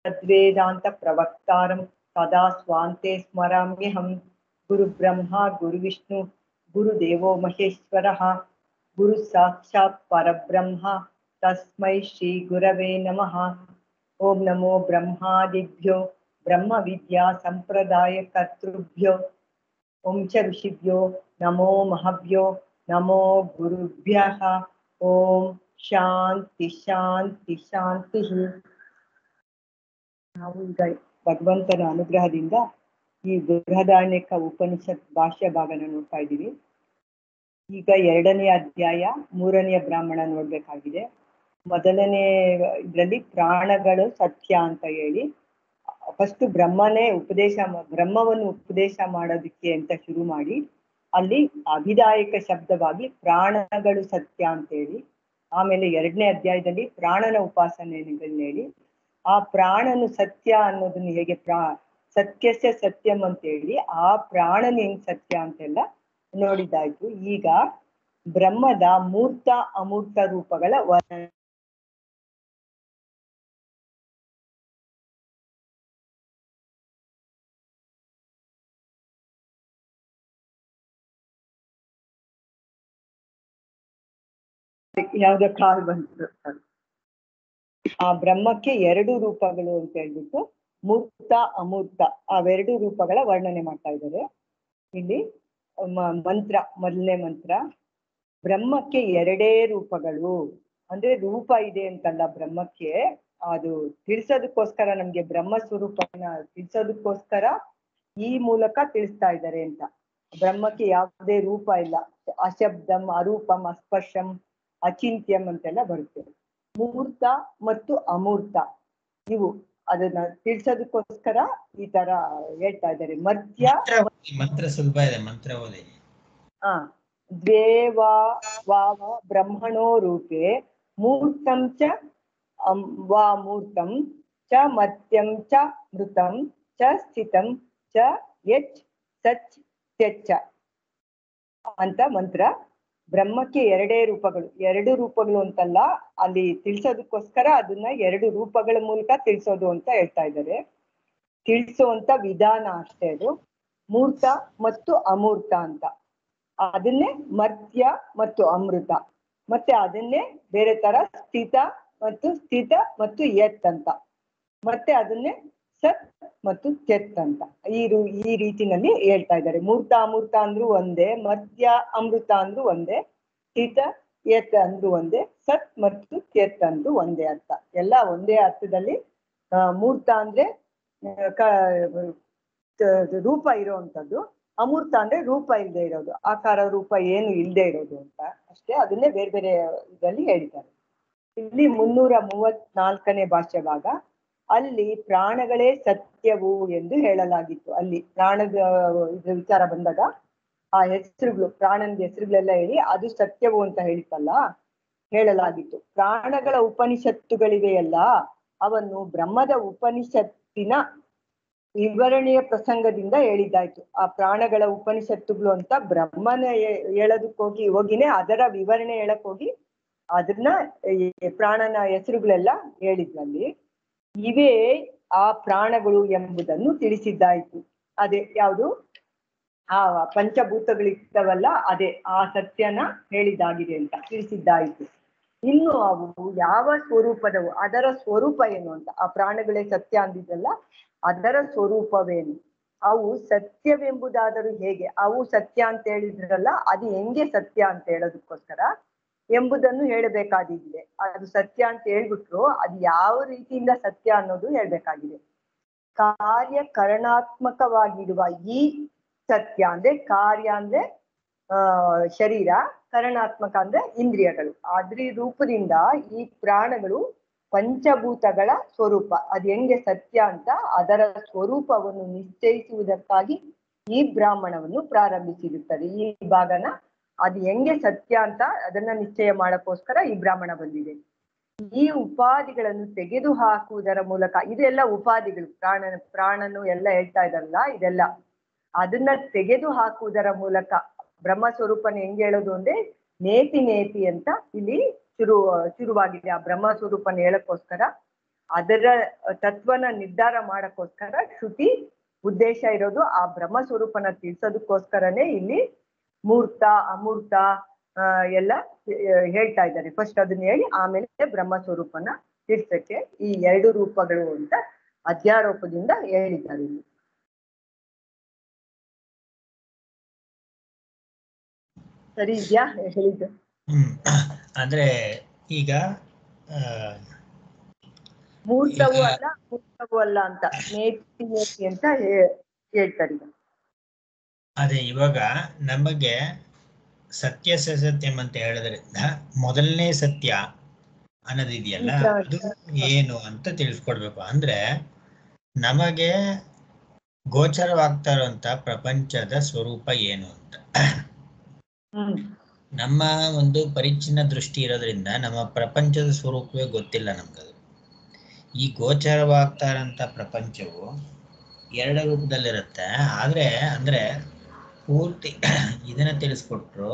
तद्वेदांत प्रवक्तारं सदा स्वान्ते स्मराम्यहं। गुरु ब्रह्मा गुरु विष्णु गुरुदेवो महेश्वरः गुरु साक्षात् परब्रह्म तस्मै श्री गुरवे नमः। ओम नमो ब्रह्मादिभ्यो ब्रह्म विद्या संप्रदाय कर्तृभ्यो ओम च ऋषिभ्यो नमो महभ्यो नमो गुरुभ्यः। ओम शांति शांति शांति। ನಾವು ಈಗ ಭಗವಂತನ ಅನುಗ್ರಹದಿಂದ ಈ ಬೃಹದಾರಣ್ಯಕ ಉಪನಿಷತ್ ಭಾಷ್ಯ ಭಾಗನ ನೋಡ್ತಾ ಇದ್ದೀವಿ. ಈಗ 2ನೇ ಅಧ್ಯಾಯ 3ನೇ ಬ್ರಾಹ್ಮಣ ನೋಡ್ಬೇಕಾಗಿದೆ. ಮೊದಲನೇ ಇದರಲ್ಲಿ ಪ್ರಾಣಗಳು ಸತ್ಯ ಅಂತ ಹೇಳಿ ಫಸ್ಟ್ ಬ್ರಹ್ಮವನ್ನು ಉಪದೇಶ ಮಾಡೋದಕ್ಕೆ ಅಂತ ಶುರು ಮಾಡಿ ಅಲ್ಲಿ ಅಭಿದಾಯಕ ಶಬ್ದವಾಗಿ ಪ್ರಾಣಗಳು ಸತ್ಯ ಅಂತ ಹೇಳಿ, ಆಮೇಲೆ 2ನೇ ಅಧ್ಯಾಯದಲ್ಲಿ ಪ್ರಾಣನ ಉಪಾಸನೆಗಳನ್ನ ಹೇಳಿ ಆ ಪ್ರಾಣನು ಸತ್ಯ ಅನ್ನೋದನ್ನ ಹೇಗೆ ಸತ್ಯಸ್ಯ ಸತ್ಯಂ ಅಂತ ಹೇಳಿ ಆ ಪ್ರಾಣನ ಹೆಂಗ್ ಸತ್ಯ ಅಂತೆಲ್ಲ ನೋಡಿದಾಯ್ತು. ಈಗ ಬ್ರಹ್ಮದ ಮೂರ್ತ ಅಮೂರ್ತ ರೂಪಗಳ ವರ್ಣನೆ ಯಾವ್ದೋ ಕಾಲ್ ಬಂತು. ಆ ಬ್ರಹ್ಮಕ್ಕೆ 2 ರೂಪಗಳು ಅಂತ ಹೇಳ್ಬಿಟ್ಟು ಮೂರ್ತ ಅಮೂರ್ತ ಅವೆರಡು ರೂಪಗಳ ವರ್ಣನೆ ಮಾಡ್ತಾ ಇದ್ದಾರೆ ಇಲ್ಲಿ. ಮಂತ್ರ ಮೊದಲನೇ ಮಂತ್ರ, ಬ್ರಹ್ಮಕ್ಕೆ 2 ರೂಪಗಳು ಅಂದ್ರೆ ರೂಪ ಇದೆ ಅಂತಲ್ಲ ಬ್ರಹ್ಮಕ್ಕೆ, ಅದು ತಿಳಿಸೋದಕ್ಕೋಸ್ಕರ ನಮ್ಗೆ ಬ್ರಹ್ಮ ಸ್ವರೂಪನ ತಿಳಿಸೋದಕ್ಕೋಸ್ಕರ ಈ ಮೂಲಕ ತಿಳಿಸ್ತಾ ಇದ್ದಾರೆ ಅಂತ. ಬ್ರಹ್ಮಕ್ಕೆ ಯಾವುದೇ ರೂಪ ಇಲ್ಲ, ಅಶಬ್ದಂ ಅರೂಪಂ ಅಸ್ಪರ್ಶಂ ಅಚಿಂತ್ಯಂ ಅಂತೆಲ್ಲ ಬರುತ್ತೆ. ಮೂರ್ತ ಮತ್ತು ಅಮೂರ್ತ ಇವು ಅದನ್ನ ತಿಳಿಸೋದಕ್ಕೋಸ್ಕರ ಈ ತರ ಹೇಳ್ತಾ ಇದ್ದಾರೆ. ಮಂತ್ರ ಸುಲಭ ಇದೆ, ಮಂತ್ರ ಓದಿ. ವಾವ ಬ್ರಹ್ಮಣೋ ರೂಪೇ ಮೂರ್ತಂ ಚ ವಾ ಮೂರ್ತಂ ಚ ಮರ್ತ್ಯಂ ಚ ಮೃತಂ ಚ ಸ್ಥಿತಂ ಚ ಯಚ್ ಸಚ್ ತ್ಯಚ್ಚ ಅಂತ ಮಂತ್ರ. ಬ್ರಹ್ಮಕ್ಕೆ 2 ರೂಪಗಳು, 2 ರೂಪಗಳು ಅಂತಲ್ಲ, ಅಲ್ಲಿ ತಿಳಿಸೋದಕ್ಕೋಸ್ಕರ ಅದನ್ನ 2 ರೂಪಗಳ ಮೂಲಕ ತಿಳಿಸೋದು ಅಂತ ಹೇಳ್ತಾ ಇದ್ದಾರೆ. ತಿಳಿಸುವಂತ ವಿಧಾನ ಅಷ್ಟೇ ಅದು. ಮೂರ್ತ ಮತ್ತು ಅಮೂರ್ತ ಅಂತ, ಅದನ್ನೇ ಮರ್ತ್ಯ ಮತ್ತು ಅಮೃತ, ಮತ್ತೆ ಅದನ್ನೇ ಬೇರೆ ತರ ಸ್ಥಿತ ಮತ್ತು ಯತ್ ಅಂತ, ಮತ್ತೆ ಅದನ್ನೇ ಸತ್ ಮತ್ತು ತ್ಯತ್ ಅಂತ ಈ ರೀತಿನಲ್ಲಿ ಹೇಳ್ತಾ ಇದ್ದಾರೆ. ಮೂರ್ತ ಅಮೂರ್ತ ಅಂದ್ರೂ ಒಂದೇ, ಮರ್ತ್ಯ ಅಮೃತ ಅಂದ್ರೂ ಒಂದೇ, ಸ್ಥಿತ ಯತ್ ಅಂದ್ರೂ ಒಂದೇ, ಸತ್ ಮತ್ತು ತ್ಯತ್ ಅಂದ್ರೂ ಒಂದೇ ಅರ್ಥ, ಎಲ್ಲ ಒಂದೇ ಅರ್ಥದಲ್ಲಿ. ಮೂರ್ತ ಅಂದ್ರೆ ರೂಪ ಇರೋವಂಥದ್ದು, ಅಮೂರ್ತ ಅಂದ್ರೆ ರೂಪ ಇಲ್ಲದೆ ಇರೋದು, ಆಕಾರ ರೂಪ ಏನು ಇಲ್ಲದೆ ಇರೋದು ಅಂತ ಅಷ್ಟೇ. ಅದನ್ನೇ ಬೇರೆ ಬೇರೆ ಇದರಲ್ಲಿ ಹೇಳ್ತಾರೆ. ಇಲ್ಲಿ 334ನೇ ಭಾಷ್ಯ ಭಾಗ, ಅಲ್ಲಿ ಪ್ರಾಣಗಳೇ ಸತ್ಯವು ಎಂದು ಹೇಳಲಾಗಿತ್ತು. ಅಲ್ಲಿ ಪ್ರಾಣದ ಇದ್ರ ವಿಚಾರ ಬಂದಾಗ ಆ ಹೆಸರುಗಳು, ಪ್ರಾಣದ ಹೆಸರುಗಳೆಲ್ಲ ಹೇಳಿ ಅದು ಸತ್ಯವು ಅಂತ ಹೇಳಲಾಗಿತ್ತು. ಪ್ರಾಣಗಳ ಉಪನಿಷತ್ತುಗಳಿವೆಯಲ್ಲ, ಅವನ್ನು ಬ್ರಹ್ಮದ ಉಪನಿಷತ್ತಿನ ವಿವರಣೆಯ ಪ್ರಸಂಗದಿಂದ ಹೇಳಿದ್ದಾಯ್ತು. ಆ ಪ್ರಾಣಗಳ ಉಪನಿಷತ್ತುಗಳು ಅಂತ ಬ್ರಹ್ಮನ ಹೋಗಿನೇ ಅದರ ವಿವರಣೆ ಹೇಳಕ್ ಹೋಗಿ ಅದನ್ನ ಪ್ರಾಣನ ಹೆಸರುಗಳೆಲ್ಲ ಹೇಳಿದ್ರಲ್ಲಿ ಇವೇ ಆ ಪ್ರಾಣಗಳು ಎಂಬುದನ್ನು ತಿಳಿಸಿದ್ದಾಯ್ತು. ಅದೇ ಯಾವುದು ಆ ಪಂಚಭೂತಗಳಿರ್ತವಲ್ಲ, ಅದೇ ಆ ಸತ್ಯನ ಹೇಳಿದಾಗಿದೆ ಅಂತ ತಿಳಿಸಿದ್ದಾಯ್ತು. ಇನ್ನು ಅವು ಯಾವ ಸ್ವರೂಪದವು, ಅದರ ಸ್ವರೂಪ ಏನು ಅಂತ, ಆ ಪ್ರಾಣಗಳೇ ಸತ್ಯ ಅಂದಿದ್ದಲ್ಲ, ಅದರ ಸ್ವರೂಪವೇನು, ಅವು ಸತ್ಯವೆಂಬುದಾದರೂ ಹೇಗೆ, ಅವು ಸತ್ಯ ಅಂತ ಹೇಳಿದ್ರಲ್ಲ, ಅದು ಹೆಂಗೆ ಸತ್ಯ ಅಂತ ಹೇಳೋದಕ್ಕೋಸ್ಕರ ಎಂಬುದನ್ನು ಹೇಳಬೇಕಾಗಿದೆ. ಅದು ಸತ್ಯ ಅಂತ ಹೇಳ್ಬಿಟ್ರು ಅದು ಯಾವ ರೀತಿಯಿಂದ ಸತ್ಯ ಅನ್ನೋದು ಹೇಳ್ಬೇಕಾಗಿದೆ. ಕಾರ್ಯಕರಣಾತ್ಮಕವಾಗಿರುವ ಈ ಸತ್ಯ ಅಂದ್ರೆ, ಕಾರ್ಯ ಅಂದ್ರೆ ಶರೀರ, ಕರಣಾತ್ಮಕ ಅಂದ್ರೆ ಇಂದ್ರಿಯಗಳು, ಅದ್ರ ರೂಪದಿಂದ ಈ ಪ್ರಾಣಗಳು ಪಂಚಭೂತಗಳ ಸ್ವರೂಪ ಅದು ಹೆಂಗೆ ಸತ್ಯ ಅಂತ ಅದರ ಸ್ವರೂಪವನ್ನು ನಿಶ್ಚಯಿಸುವುದಕ್ಕಾಗಿ ಈ ಬ್ರಾಹ್ಮಣವನ್ನು ಪ್ರಾರಂಭಿಸಿರುತ್ತದೆ. ಈ ಭಾಗನ ಅದು ಹೆಂಗೆ ಸತ್ಯ ಅಂತ ಅದನ್ನ ನಿಶ್ಚಯ ಮಾಡಕ್ಕೋಸ್ಕರ ಈ ಬ್ರಾಹ್ಮಣ ಬಂದಿದೆ. ಈ ಉಪಾಧಿಗಳನ್ನು ತೆಗೆದು ಹಾಕುವುದರ ಮೂಲಕ, ಇದೆಲ್ಲ ಉಪಾಧಿಗಳು, ಪ್ರಾಣನು ಎಲ್ಲ ಹೇಳ್ತಾ ಇದಾರಲ್ಲ, ಇದೆಲ್ಲ ಅದನ್ನ ತೆಗೆದು ಹಾಕುವುದರ ಮೂಲಕ ಬ್ರಹ್ಮ ಸ್ವರೂಪನ ಹೆಂಗೆ ಹೇಳೋದು ಅಂದ್ರೆ ನೇತಿ ಅಂತ ಇಲ್ಲಿ ಶುರುವಾಗಿದೆ. ಆ ಬ್ರಹ್ಮ ಸ್ವರೂಪನ ಹೇಳಕ್ಕೋಸ್ಕರ ಅದರ ತತ್ವನ ನಿರ್ಧಾರ ಮಾಡಕ್ಕೋಸ್ಕರ ಶ್ರುತಿ ಉದ್ದೇಶ ಇರೋದು. ಆ ಬ್ರಹ್ಮ ಸ್ವರೂಪನ ತಿಳಿಸೋದಕ್ಕೋಸ್ಕರನೇ ಇಲ್ಲಿ ಮೂರ್ತ ಅಮೂರ್ತ ಎಲ್ಲ ಹೇಳ್ತಾ ಇದ್ದಾರೆ. ಫಸ್ಟ್ ಅದನ್ನ ಹೇಳಿ ಆಮೇಲೆ ಬ್ರಹ್ಮ ಸ್ವರೂಪನ ತಿಳಿಸಕ್ಕೆ ಈ 2 ರೂಪಗಳು ಅಂತ ಅಧ್ಯಾರೋಪದಿಂದ ಹೇಳಿದ್ದಾರೆ ಇಲ್ಲಿ. ಸರಿ ಇದೆಯಾ ಹೇಳಿದ್ದು? ಅಂದ್ರೆ ಈಗ ಮೂರ್ತವೂ ಅಲ್ಲ ಮೂರ್ತವೂ ಅಲ್ಲ ಅಂತ ನೇತಿ ನೇತಿ ಅಂತ ಹೇಳ್ತಾರೆ. ಅದೇ ಇವಾಗ ನಮಗೆ ಸತ್ಯ ಸತ್ಯಂ ಅಂತ ಹೇಳೋದ್ರಿಂದ ಮೊದಲನೇ ಸತ್ಯ ಅನ್ನೋದಿದೆಯಲ್ಲ ಅದು ಏನು ಅಂತ ತಿಳಿಸ್ಕೊಡ್ಬೇಕು. ಅಂದ್ರೆ ನಮಗೆ ಗೋಚರವಾಗ್ತಾ ಇರುವಂತ ಪ್ರಪಂಚದ ಸ್ವರೂಪ ಏನು ಅಂತ ನಮ್ಮ ಒಂದು ಪರಿಚ್ಛಿನ್ನ ದೃಷ್ಟಿ ಇರೋದ್ರಿಂದ ನಮ್ಮ ಪ್ರಪಂಚದ ಸ್ವರೂಪವೇ ಗೊತ್ತಿಲ್ಲ ನಮ್ಗದು. ಈ ಗೋಚರವಾಗ್ತಾ ಇರೋಂಥ ಪ್ರಪಂಚವು 2 ರೂಪದಲ್ಲಿರುತ್ತೆ. ಆದ್ರೆ ಅಂದ್ರೆ ಪೂರ್ತಿ ಇದನ್ನ ತಿಳಿಸ್ಕೊಟ್ರು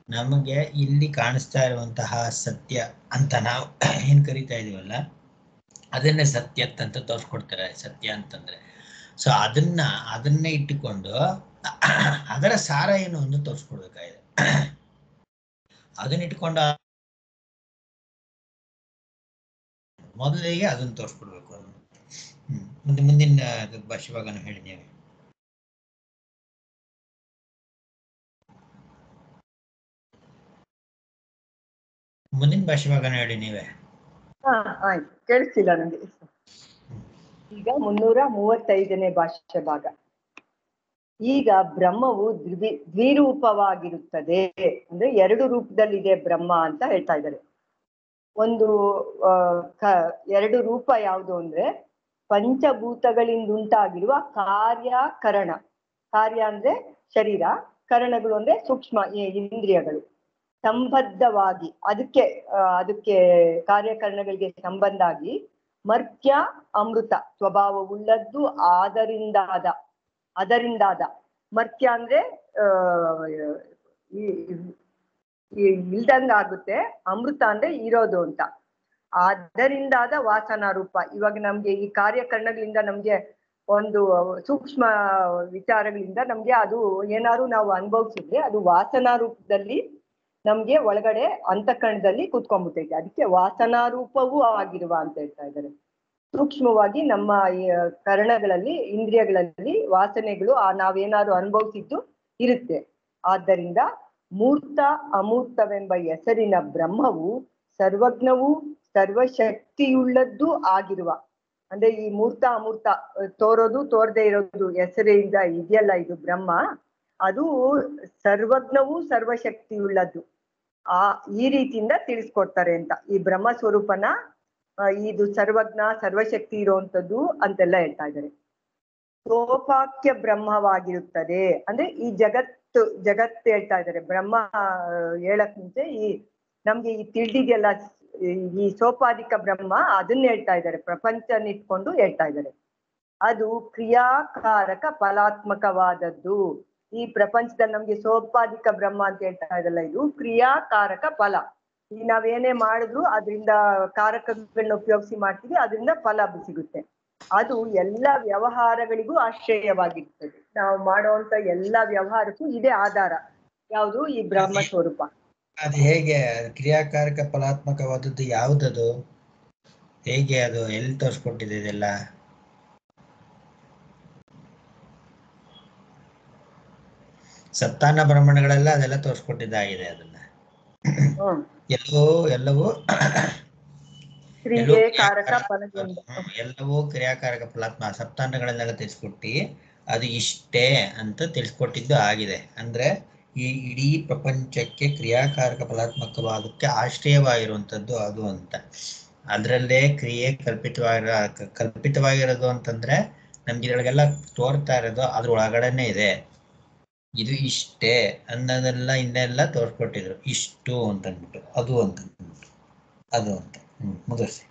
ನಮಗೆ ಇಲ್ಲಿ ಕಾಣಿಸ್ತಾ ಇರುವಂತಹ ಸತ್ಯ ಅಂತ ನಾವು ಏನ್ ಕರಿತಾ ಇದೀವಲ್ಲ ಅದನ್ನೇ ಸತ್ಯತ್ ಅಂತ ತೋರಿಸ್ಕೊಡ್ತಾರೆ. ಸತ್ಯ ಅಂತಂದ್ರೆ ಸೊ ಅದನ್ನೇ ಇಟ್ಟುಕೊಂಡು ಅದರ ಸಾರ ಏನು ಅಂತ ತೋರಿಸ್ಕೊಡ್ಬೇಕಾಗಿದೆ. ಅದನ್ನ ಇಟ್ಕೊಂಡು ಮೊದಲಿಗೆ ಅದನ್ನ ತೋರಿಸ್ಕೊಡ್ಬೇಕು. ಮುಂದಿನ ಭಾಷೆವಾಗನು ಹೇಳಿದ್ದೇವೆ. ಮುಂದಿನ ಭಾಷೆವಾಗನು ಹೇಳಿ ನೀವೇ. ಆಯ್ತು, ಕೇಳಿಸ್ತಿಲ್ಲ ನನಗೆ. ಈಗ 335ನೇ ಭಾಷೆ ಭಾಗ. ಈಗ ಬ್ರಹ್ಮವು ದ್ವಿರೂಪವಾಗಿರುತ್ತದೆ. ಅಂದ್ರೆ 2 ರೂಪದಲ್ಲಿದೆ ಬ್ರಹ್ಮ ಅಂತ ಹೇಳ್ತಾ ಇದ್ದಾರೆ. ಒಂದು 2 ರೂಪ ಯಾವುದು ಅಂದ್ರೆ ಪಂಚಭೂತಗಳಿಂದ ಉಂಟಾಗಿರುವ ಕಾರ್ಯಕರಣ. ಕಾರ್ಯ ಅಂದ್ರೆ ಶರೀರ, ಕರಣಗಳು ಅಂದ್ರೆ ಸೂಕ್ಷ್ಮ ಇಂದ್ರಿಯಗಳು ಸಂಬದ್ಧವಾಗಿ ಅದಕ್ಕೆ ಕಾರ್ಯಕರಣಗಳಿಗೆ ಸಂಬಂಧ ಆಗಿ ಮರ್ತ್ಯ ಅಮೃತ ಸ್ವಭಾವವುಳ್ಳದ್ದು. ಅದರಿಂದಾದ ಮರ್ತ್ಯ ಅಂದ್ರೆ ಇಲ್ದಂಗ ಆಗುತ್ತೆ, ಅಮೃತ ಅಂದ್ರೆ ಇರೋದು ಅಂತ. ಅದರಿಂದಾದ ವಾಸನಾ ರೂಪ. ಇವಾಗ ನಮ್ಗೆ ಈ ಕಾರ್ಯಕರಣಗಳಿಂದ ನಮ್ಗೆ ಒಂದು ಸೂಕ್ಷ್ಮ ವಿಚಾರಗಳಿಂದ ನಮ್ಗೆ ಅದು ಏನಾದ್ರು ನಾವು ಅನುಭವಿಸಿದ್ರೆ ಅದು ವಾಸನಾ ರೂಪದಲ್ಲಿ ನಮ್ಗೆ ಒಳಗಡೆ ಅಂತಃಕರಣದಲ್ಲಿ ಕೂತ್ಕೊಂಡ್ಬಿಟ್ಟೈತೆ. ಅದಕ್ಕೆ ವಾಸನಾ ರೂಪವೂ ಆಗಿರುವ ಅಂತ ಹೇಳ್ತಾ ಇದ್ದಾರೆ. ಸೂಕ್ಷ್ಮವಾಗಿ ನಮ್ಮ ಕರಣಗಳಲ್ಲಿ ಇಂದ್ರಿಯಗಳಲ್ಲಿ ವಾಸನೆಗಳು ನಾವೇನಾದ್ರು ಅನುಭವಿಸಿದ್ದು ಇರುತ್ತೆ. ಆದ್ದರಿಂದ ಮೂರ್ತ ಅಮೂರ್ತವೆಂಬ ಹೆಸರಿನ ಬ್ರಹ್ಮವು ಸರ್ವಜ್ಞವೂ ಸರ್ವಶಕ್ತಿಯುಳ್ಳದ್ದು ಆಗಿರುವ. ಅಂದ್ರೆ ಈ ಮೂರ್ತ ಅಮೂರ್ತ ತೋರೋದು ತೋರದೆ ಇರೋದು ಹೆಸರಿಂದ ಇದೆಯಲ್ಲ ಇದು ಬ್ರಹ್ಮ, ಅದು ಸರ್ವಜ್ಞವೂ ಸರ್ವಶಕ್ತಿಯುಳ್ಳದ್ದು. ಈ ರೀತಿಯಿಂದ ತಿಳಿಸ್ಕೊಡ್ತಾರೆ ಅಂತ. ಈ ಬ್ರಹ್ಮ ಸ್ವರೂಪನ ಇದು ಸರ್ವಜ್ಞ ಸರ್ವಶಕ್ತಿ ಇರುವಂತದ್ದು ಅಂತೆಲ್ಲ ಹೇಳ್ತಾ ಇದ್ದಾರೆ. ಸೋಪಾಕ್ಯ ಬ್ರಹ್ಮವಾಗಿರುತ್ತದೆ. ಅಂದ್ರೆ ಈ ಜಗತ್ತು ಹೇಳ್ತಾ ಇದ್ದಾರೆ. ಬ್ರಹ್ಮ ಹೇಳಕ್ ಮುಂಚೆ ನಮ್ಗೆ ಈ ತಿಳಿದಿದೆಯಲ್ಲ ಈ ಸೋಪಾಧಿಕ ಬ್ರಹ್ಮ ಅದನ್ನ ಹೇಳ್ತಾ ಇದ್ದಾರೆ. ಪ್ರಪಂಚನ ಇಟ್ಕೊಂಡು ಹೇಳ್ತಾ ಇದ್ದಾರೆ. ಅದು ಕ್ರಿಯಾಕಾರಕ ಫಲಾತ್ಮಕವಾದದ್ದು. ಈ ಪ್ರಪಂಚದಲ್ಲಿ ನಮ್ಗೆ ಸೋಪಾಧಿಕ ಬ್ರಹ್ಮ ಅಂತ ಹೇಳ್ತಾ ಇದಲ್ಲ, ಇದು ಕ್ರಿಯಾಕಾರಕ ಫಲ. ಈ ನಾವೇನೇ ಮಾಡಿದ್ರು ಅದರಿಂದ ಕಾರಕಗಳನ್ನ ಉಪಯೋಗಿಸಿ ಮಾಡ್ತೀವಿ, ಅದರಿಂದ ಫಲ ಸಿಗುತ್ತೆ. ಅದು ಎಲ್ಲ ವ್ಯವಹಾರಗಳಿಗೂ ಆಶ್ರಯವಾಗಿರ್ತದೆ. ನಾವು ಮಾಡುವಂತ ಎಲ್ಲ ವ್ಯವಹಾರಕ್ಕೂ ಇದೇ ಆಧಾರ. ಯಾವುದು? ಈ ಬ್ರಹ್ಮ ಸ್ವರೂಪ. ಅದು ಹೇಗೆ ಕ್ರಿಯಾಕಾರಕ ಫಲಾತ್ಮಕವಾದದ್ದು? ಯಾವುದದು? ಹೇಗೆ ಅದು ಎಲ್ಲಿ ತೋರಿಸ್ಕೊಟ್ಟಿದೆ ಇದೆಲ್ಲ? ಸಪ್ತಾನ ಬ್ರಹ್ಮಣಗಳೆಲ್ಲ ಅದೆಲ್ಲ ತೋರಿಸ್ಕೊಟ್ಟಿದ್ದಾಗಿದೆ. ಅದನ್ನ ಎಲ್ಲವೂ ಕ್ರಿಯಾಕಾರಕ ಫಲಾತ್ಮಕ ಸಪ್ತಾನಗಳನ್ನೆಲ್ಲ ತಿಳಿಸ್ಕೊಟ್ಟಿ ಅದು ಇಷ್ಟೇ ಅಂತ ತಿಳಿಸ್ಕೊಟ್ಟಿದ್ದು ಆಗಿದೆ. ಅಂದ್ರೆ ಈ ಇಡೀ ಪ್ರಪಂಚಕ್ಕೆ ಕ್ರಿಯಾಕಾರಕ ಫಲಾತ್ಮಕವಾದಕ್ಕೆ ಆಶ್ರಯವಾಗಿರುವಂಥದ್ದು ಅದು ಅಂತ. ಅದರಲ್ಲೇ ಕ್ರಿಯೆ ಕಲ್ಪಿತವಾಗಿರೋದು ಅಂತಂದ್ರೆ ನಮ್ಗೆ ಇದ್ರೊಳಗೆಲ್ಲ ತೋರ್ತಾ ಇರೋದು ಅದ್ರ ಒಳಗಡೆನೆ ಇದೆ. ಇದು ಇಷ್ಟೇ ಅನ್ನೋದೆಲ್ಲ ಇನ್ನೆಲ್ಲ ತೋರ್ಸ್ಕೊಟ್ಟಿದ್ರು. ಇಷ್ಟು ಅಂತಂದ್ಬಿಟ್ಟು ಅದು ಅಂತ ಮುಗಿಸಿ.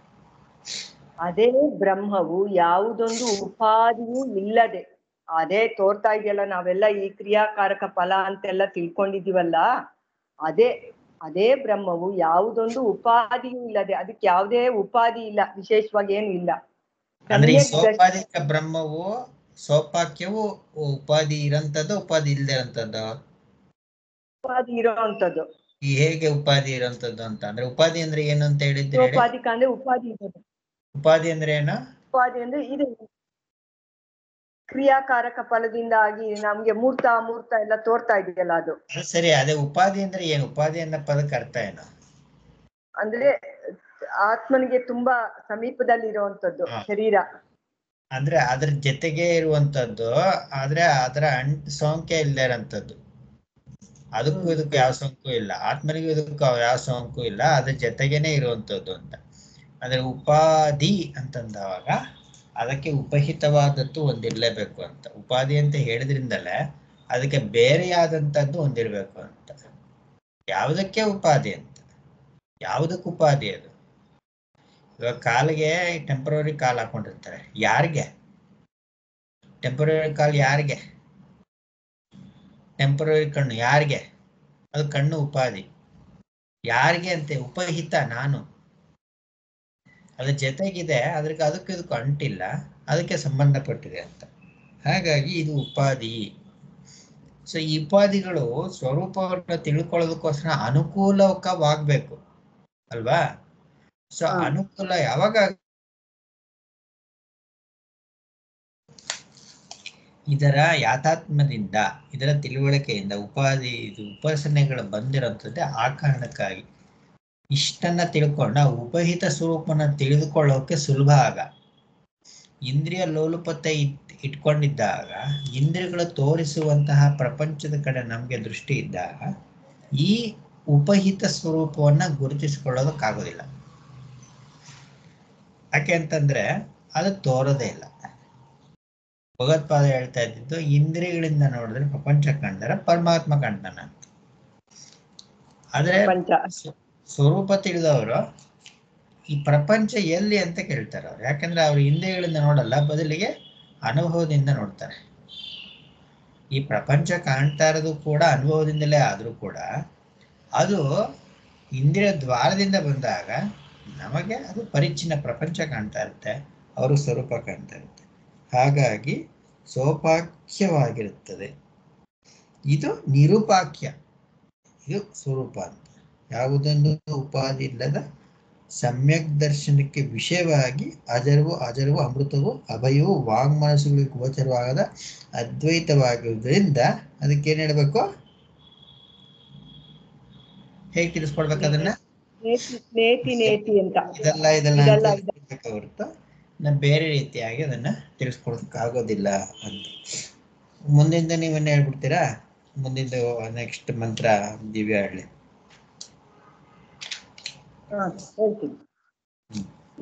ಅದೇ ಬ್ರಹ್ಮವು ಯಾವುದೊಂದು ಉಪಾಧಿಯೂ ಇಲ್ಲದೆ ಅದೇ ತೋರ್ತಾ ಇದೆಯಲ್ಲ. ನಾವೆಲ್ಲ ಈ ಕ್ರಿಯಾಕಾರಕ ಫಲ ಅಂತೆಲ್ಲ ತಿಳ್ಕೊಂಡಿದೀವಲ್ಲ, ಅದೇ ಅದೇ ಬ್ರಹ್ಮವು ಯಾವುದೊಂದು ಉಪಾದಿಯೂ ಇಲ್ಲದೆ, ಅದಕ್ಕೆ ಯಾವುದೇ ಉಪಾಧಿ ಇಲ್ಲ, ವಿಶೇಷವಾಗಿ ಏನು ಇಲ್ಲ. ಅಂದ್ರೆ ಈ ಸಮ್ಯಕ್ ಸೋಪಾದಿಕ ಬ್ರಹ್ಮವು ಸೋಪಾಕ್ಯವು ಉಪಾಧಿ ಇರಂತದ್ದು, ಉಪಾಧಿ ಇಲ್ಲದೆ ಇರಂತದ್ದು? ಉಪಾಧಿ ಇರೋವಂಥದ್ದು. ಈ ಹೇಗೆ ಉಪಾಧಿ ಇರೋಂಥದ್ದು ಅಂತ ಅಂದ್ರೆ, ಉಪಾಧಿ ಅಂದ್ರೆ ಏನು ಅಂತ ಹೇಳಿದ್ರೆ ಹೇಳಿ. ಸೋಪಾದಿಕ ಅಂದ್ರೆ ಉಪಾಧಿ ಇರೋದು. ಉಪಾಧಿ ಅಂದ್ರೆ ಏನು? ಉಪಾಧಿ ಅಂದ್ರೆ ಇದೆ, ಕ್ರಿಯಾಕಾರಕ ಫಲದಿಂದಾಗಿ ನಮ್ಗೆ ಮೂರ್ತ ಅಮೂರ್ತ ಎಲ್ಲ ತೋರ್ತಾ ಇದೆಯಲ್ಲ ಅದು. ಸರಿ, ಅದೇ ಉಪಾಧಿ ಅಂದ್ರೆ ಏನು? ಉಪಾಧಿ ಅನ್ನೋ ಪದಕ್ಕೆ ಅರ್ಥ ಏನು? ಅಂದ್ರೆ ಆತ್ಮನಿಗೆ ತುಂಬಾ ಸಮೀಪದಲ್ಲಿ ಇರುವಂತದ್ದು ಶರೀರ. ಅಂದ್ರೆ ಅದ್ರ ಜೊತೆಗೆ ಇರುವಂತದ್ದು, ಆದ್ರೆ ಅದರ ಸೋಂಕೆ ಇಲ್ಲದೆ ಇರೋಂಥದ್ದು. ಅದಕ್ಕೂ ಇದಕ್ಕೂ ಯಾವ ಸೋಂಕು ಇಲ್ಲ, ಆತ್ಮನಿಗೂ ಇದಕ್ಕೂ ಯಾವ ಸೋಂಕು ಇಲ್ಲ, ಅದ್ರ ಜೊತೆಗೇನೆ ಇರುವಂತದ್ದು ಅಂತ. ಅಂದ್ರೆ ಉಪಾಧಿ ಅಂತಂದವಾಗ ಅದಕ್ಕೆ ಉಪಹಿತವಾದದ್ದು ಒಂದಿರ್ಲೇಬೇಕು ಅಂತ. ಉಪಾಧಿ ಅಂತ ಹೇಳಿದ್ರಿಂದಲೇ ಅದಕ್ಕೆ ಬೇರೆಯಾದಂಥದ್ದು ಒಂದಿರ್ಬೇಕು ಅಂತ. ಯಾವುದಕ್ಕೆ ಉಪಾಧಿ ಅಂತ? ಯಾವುದಕ್ಕೆ ಉಪಾಧಿ ಅದು? ಇವಾಗ ಕಾಲಿಗೆ ಟೆಂಪರರಿ ಕಾಲ್ ಹಾಕೊಂಡಿರ್ತಾರೆ, ಯಾರಿಗೆ? ಟೆಂಪರರಿ ಕಾಲ್ ಯಾರಿಗೆ? ಟೆಂಪರರಿ ಕಣ್ಣು ಯಾರಿಗೆ? ಅದು ಕಣ್ಣು ಉಪಾಧಿ. ಯಾರಿಗೆ ಅಂತೆ? ಉಪಹಿತ ನಾನು. ಅದ್ರ ಜೊತೆಗಿದೆ, ಅದಕ್ಕೆ ಇದಕ್ಕೂ ಅಂಟಿಲ್ಲ, ಅದಕ್ಕೆ ಸಂಬಂಧಪಟ್ಟಿದೆ ಅಂತ. ಹಾಗಾಗಿ ಇದು ಉಪಾಧಿ. ಸೊ ಈ ಉಪಾಧಿಗಳು ಸ್ವರೂಪವನ್ನು ತಿಳ್ಕೊಳ್ಳೋದಕ್ಕೋಸ್ಕರ ಅನುಕೂಲಕವಾಗಬೇಕು ಅಲ್ವಾ? ಸೊ ಅನುಕೂಲ ಯಾವಾಗ? ಇದರ ಯಾಥಾತ್ಮ್ಯದಿಂದ, ಇದರ ತಿಳುವಳಿಕೆಯಿಂದ ಉಪಾಧಿ ಉಪಾಸನೆಗಳು ಬಂದಿರೋಂಥದ್ದೇ ಆ ಕಾರಣಕ್ಕಾಗಿ. ಇಷ್ಟನ್ನ ತಿಳ್ಕೊಂಡ ಉಪಹಿತ ಸ್ವರೂಪನ ತಿಳಿದುಕೊಳ್ಳೋಕೆ ಸುಲಭ ಆಗ. ಇಂದ್ರಿಯ ಲೋಲುಪತೆ ಇಟ್ಕೊಂಡಿದ್ದಾಗ, ಇಂದ್ರಿಯಗಳು ತೋರಿಸುವಂತಹ ಪ್ರಪಂಚದ ಕಡೆ ನಮ್ಗೆ ದೃಷ್ಟಿ ಇದ್ದಾಗ ಈ ಉಪಹಿತ ಸ್ವರೂಪವನ್ನ ಗುರುತಿಸಿಕೊಳ್ಳೋದಕ್ಕಾಗೋದಿಲ್ಲ. ಯಾಕೆ ಅಂತಂದ್ರೆ ಅದು ತೋರೋದೇ ಇಲ್ಲ. ಭಗವತ್ಪಾದ ಹೇಳ್ತಾ ಇದ್ದಿದ್ದು, ಇಂದ್ರಿಯಗಳಿಂದ ನೋಡಿದ್ರೆ ಪ್ರಪಂಚ ಕಂಡರೆ ಪರಮಾತ್ಮ ಕಂಡನ ಅಂತ. ಆದ್ರೆ ಸ್ವರೂಪ ತಿಳಿದವರು ಈ ಪ್ರಪಂಚ ಎಲ್ಲಿ ಅಂತ ಕೇಳ್ತಾರೆ ಅವ್ರು. ಯಾಕಂದ್ರೆ ಅವ್ರು ಇಂದ್ರಿಯಗಳಿಂದ ನೋಡಲ್ಲ, ಬದಲಿಗೆ ಅನುಭವದಿಂದ ನೋಡ್ತಾರೆ. ಈ ಪ್ರಪಂಚ ಕಾಣ್ತಾ ಇರೋದು ಕೂಡ ಅನುಭವದಿಂದಲೇ ಆದ್ರೂ ಕೂಡ ಅದು ಇಂದ್ರಿಯ ದ್ವಾರದಿಂದ ಬಂದಾಗ ನಮಗೆ ಅದು ಪರಿಚ್ಛಿನ್ನ ಪ್ರಪಂಚ ಕಾಣ್ತಾ ಇರುತ್ತೆ, ಅವರು ಸ್ವರೂಪ ಕಾಣ್ತಾ ಇರುತ್ತೆ. ಹಾಗಾಗಿ ಸೋಪಾಕ್ಯವಾಗಿರುತ್ತದೆ. ಇದು ನಿರೂಪಾಕ್ಯ, ಇದು ಸ್ವರೂಪ ಅಂತ. ಯಾವುದೊಂದು ಉಪಾಧಿ ಇಲ್ಲದ ಸಮ್ಯಕ್ ದರ್ಶನಕ್ಕೆ ವಿಷಯವಾಗಿ ಅಜರವು ಅಮೃತವು ಅಭಯವು ವಾಂಗ್ಮನಸ್ಸುಗಳಿಗೆ ಗೋಚರವಾಗದ ಅದ್ವೈತವಾಗಿರುವುದರಿಂದ ಅದಕ್ಕೇನ್ ಹೇಳ್ಬೇಕು? ಹೇಗೆ ತಿಳಿಸ್ಕೊಡ್ಬೇಕು ಅದನ್ನ? ನೇತಿ ಅಂತ. ಇದೆಲ್ಲ ಹೊರತು ನಾವು ಬೇರೆ ರೀತಿಯಾಗಿ ಅದನ್ನ ತಿಳಿಸ್ಕೊಡೋದಕ್ಕಾಗೋದಿಲ್ಲ ಅಂತ. ಮುಂದಿಂದ ನೀವನ್ನ ಹೇಳ್ಬಿಡ್ತೀರಾ? ಮುಂದಿಂದ ನೆಕ್ಸ್ಟ್ ಮಂತ್ರ ದಿವ್ಯ ಹೇಳಿ. ಹೇಳ್ತೀನಿ.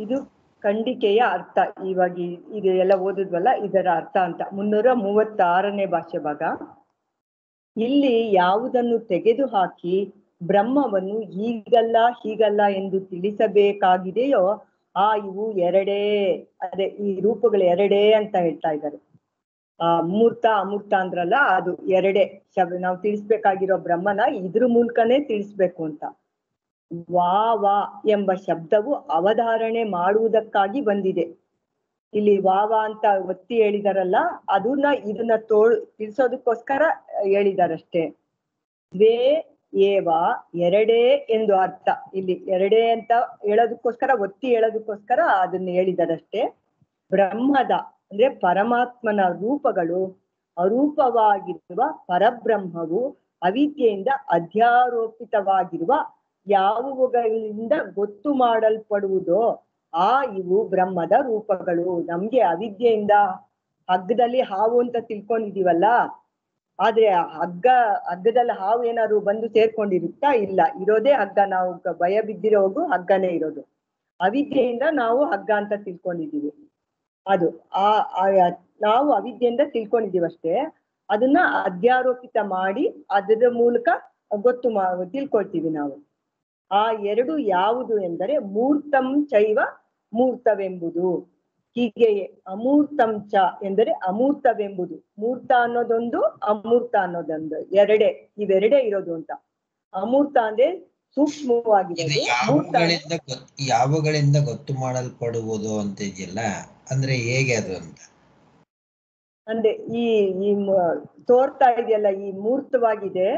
ಇದು ಖಂಡಿಕೆಯ ಅರ್ಥ. ಇವಾಗ ಇದು ಎಲ್ಲ ಓದಿದ್ವಲ್ಲ, ಇದರ ಅರ್ಥ ಅಂತ. 336ನೇ ಭಾಷ್ಯ ಭಾಗ. ಇಲ್ಲಿ ಯಾವುದನ್ನು ತೆಗೆದು ಹಾಕಿ ಬ್ರಹ್ಮವನ್ನು ಹೀಗಲ್ಲ ಎಂದು ತಿಳಿಸಬೇಕಾಗಿದೆಯೋ ಇವು ಎರಡೇ, ಅದೇ ಈ ರೂಪಗಳು ಎರಡೇ ಅಂತ ಹೇಳ್ತಾ ಇದ್ದಾರೆ. ಮೂರ್ತ ಅಮೂರ್ತ ಅಂದ್ರಲ್ಲ, ಅದು ಎರಡೇ ನಾವು ತಿಳಿಸ್ಬೇಕಾಗಿರೋ ಬ್ರಹ್ಮನ ಇದ್ರ ಮೂಲಕನೇ ತಿಳಿಸ್ಬೇಕು ಅಂತ. ವಾ ಎಂಬ ಶಬ್ದವು ಅವಧಾರಣೆ ಮಾಡುವುದಕ್ಕಾಗಿ ಬಂದಿದೆ. ಇಲ್ಲಿ ವಾವ ಅಂತ ಒತ್ತಿ ಹೇಳಿದಾರಲ್ಲ, ಇದನ್ನ ತಿಳಿಸೋದಕ್ಕೋಸ್ಕರ ಹೇಳಿದಾರಷ್ಟೇ. ಏವ ಎರಡೇ ಎಂದು ಅರ್ಥ. ಇಲ್ಲಿ ಎರಡೇ ಅಂತ ಹೇಳೋದಕ್ಕೋಸ್ಕರ, ಒತ್ತಿ ಹೇಳೋದಕ್ಕೋಸ್ಕರ ಅದನ್ನ ಹೇಳಿದಾರಷ್ಟೇ. ಬ್ರಹ್ಮದ ಅಂದ್ರೆ ಪರಮಾತ್ಮನ ರೂಪಗಳು ಅರೂಪವಾಗಿರುವ ಪರಬ್ರಹ್ಮವು ಅವಿದ್ಯೆಯಿಂದ ಅಧ್ಯಾರೋಪಿತವಾಗಿರುವ ಯಾವುವುಗಳಿಂದ ಗೊತ್ತು ಮಾಡಲ್ಪಡುವುದೋ ಇವು ಬ್ರಹ್ಮದ ರೂಪಗಳು. ನಮ್ಗೆ ಅವಿದ್ಯೆಯಿಂದ ಹಗ್ಗದಲ್ಲಿ ಹಾವು ಅಂತ ತಿಳ್ಕೊಂಡಿದೀವಲ್ಲ, ಆದ್ರೆ ಹಗ್ಗದಲ್ಲಿ ಹಾವು ಏನಾದ್ರು ಬಂದು ಸೇರ್ಕೊಂಡಿರುತ್ತಾ? ಇಲ್ಲ, ಇರೋದೇ ಹಗ್ಗ. ನಾವು ಭಯ ಬಿದ್ದಿರೋಗು ಹಗ್ಗನೇ ಇರೋದು. ಅವಿದ್ಯೆಯಿಂದ ನಾವು ಹಗ್ಗ ಅಂತ ತಿಳ್ಕೊಂಡಿದೀವಿ. ಅದು ನಾವು ಅವಿದ್ಯೆಯಿಂದ ತಿಳ್ಕೊಂಡಿದೀವಷ್ಟೇ. ಅದನ್ನ ಅಧ್ಯಾರೋಪಿತ ಮಾಡಿ ಅದರ ಮೂಲಕ ತಿಳ್ಕೊಳ್ತೀವಿ ನಾವು. ಎರಡು ಯಾವುದು ಎಂದರೆ ಮೂರ್ತಂ ಚೈವ ಮೂರ್ತವೆಂಬುದು. ಹೀಗೆಯೇ ಅಮೂರ್ತಂ ಚ ಎಂದರೆ ಅಮೂರ್ತವೆಂಬುದು. ಮೂರ್ತ ಅನ್ನೋದೊಂದು, ಅಮೂರ್ತ ಅನ್ನೋದೊಂದು, ಇವೆರಡೇ ಇರೋದು ಅಂತ. ಅಮೂರ್ತ ಅಂದ್ರೆ ಸೂಕ್ಷ್ಮವಾಗಿದೆ ಇದು ಅದು. ಮೂರ್ತ ಯಾವಗಳಿಂದ ಗೊತ್ತು ಮಾಡಲ್ಪಡುವುದು ಅಂತ ಇದೆಯಲ್ಲ, ಅಂದ್ರೆ ಹೇಗೆ ಅದು ಅಂತ. ಅಂದ್ರೆ ಈ ಈ ತೋರ್ತಾ ಇದೆಯಲ್ಲ, ಈ ಮೂರ್ತವಾಗಿದೆ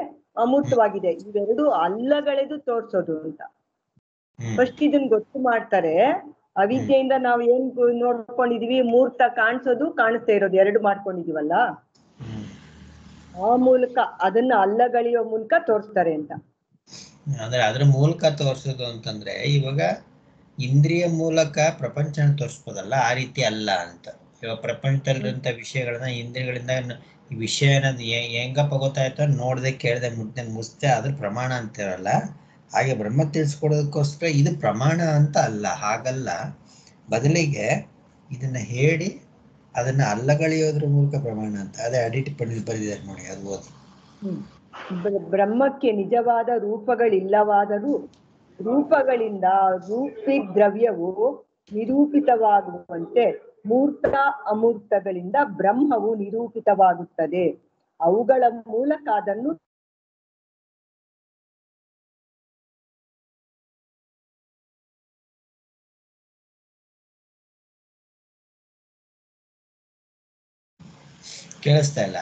ಅಮೂರ್ತವಾಗಿದೆ ಇವೆರಡು ಅಲ್ಲಗಳೆದು ತೋರ್ಸೋದು ಅಂತ. ಫಸ್ಟ್ ಇದನ್ನ ಗೊತ್ತು ಮಾಡ್ತಾರೆ. ಅವಿದ್ಯೆಯಿಂದ ನಾವು ಏನ್ ನೋಡ್ಕೊಂಡಿದೀವಿ, ಮೂರ್ತ ಕಾಣಿಸೋದು ಕಾಣಿಸ್ತಾ ಇರೋದು ಎರಡು ಮಾಡ್ಕೊಂಡಿದೀವಲ್ಲ, ಆ ಮೂಲಕ ಅದನ್ನ ಅಲ್ಲಗಳೆಯೋ ಮೂಲಕ ತೋರಿಸ್ತಾರೆ ಅಂತ. ಅಂದ್ರೆ ಅದ್ರ ಮೂಲಕ ತೋರ್ಸೋದು ಅಂತಂದ್ರೆ ಇವಾಗ ಇಂದ್ರಿಯ ಮೂಲಕ ಪ್ರಪಂಚನ ತೋರಿಸ್ಬೋದಲ್ಲ, ಆ ರೀತಿ ಅಲ್ಲ ಅಂತ. ಇವಾಗ ಪ್ರಪಂಚದಲ್ಲಿರುವಂತ ವಿಷಯಗಳನ್ನ ಇಂದ್ರಿಯಗಳಿಂದ ಈ ವಿಷಯನ ಹೆಂಗಪ್ಪ ಗೊತ್ತಾಯ್ತು, ನೋಡ್ದೆ ಕೇಳ್ದೆ ಮುಟ್ದೆ ಮುಸ್ತೆ ಅದ್ರ ಪ್ರಮಾಣ ಅಂತಿರಲ್ಲ, ಹಾಗೆ ಬ್ರಹ್ಮ ತಿಳಿಸ್ಕೊಡೋದಕ್ಕೋಸ್ಕರ ಇದು ಪ್ರಮಾಣ ಅಂತ ಅಲ್ಲ, ಹಾಗಲ್ಲ. ಬದಲಿಗೆ ಇದನ್ನ ಹೇಳಿ ಅದನ್ನ ಅಲ್ಲಗಳೆಯೋದ್ರ ಮೂಲಕ ಪ್ರಮಾಣ ಅಂತ. ಅದೇ ಟಿಪ್ಪಣಿಲಿ ಬರೆದಿದ್ದಾರೆ ನೋಡಿ, ಅದು ಓದಿ. ಬ್ರಹ್ಮಕ್ಕೆ ನಿಜವಾದ ರೂಪಗಳಿಲ್ಲವಾದರೂ ರೂಪಗಳಿಂದ ರೂಪಿ ದ್ರವ್ಯವು ನಿರೂಪಿತವಾಗುವಂತೆ ಮೂರ್ತ ಅಮೂರ್ತಗಳಿಂದ ಬ್ರಹ್ಮವು ನಿರೂಪಿತವಾಗುತ್ತದೆ. ಅವುಗಳ ಮೂಲಕ ಅದನ್ನು ಕೇಳಿಸ್ತಾ ಇಲ್ಲ.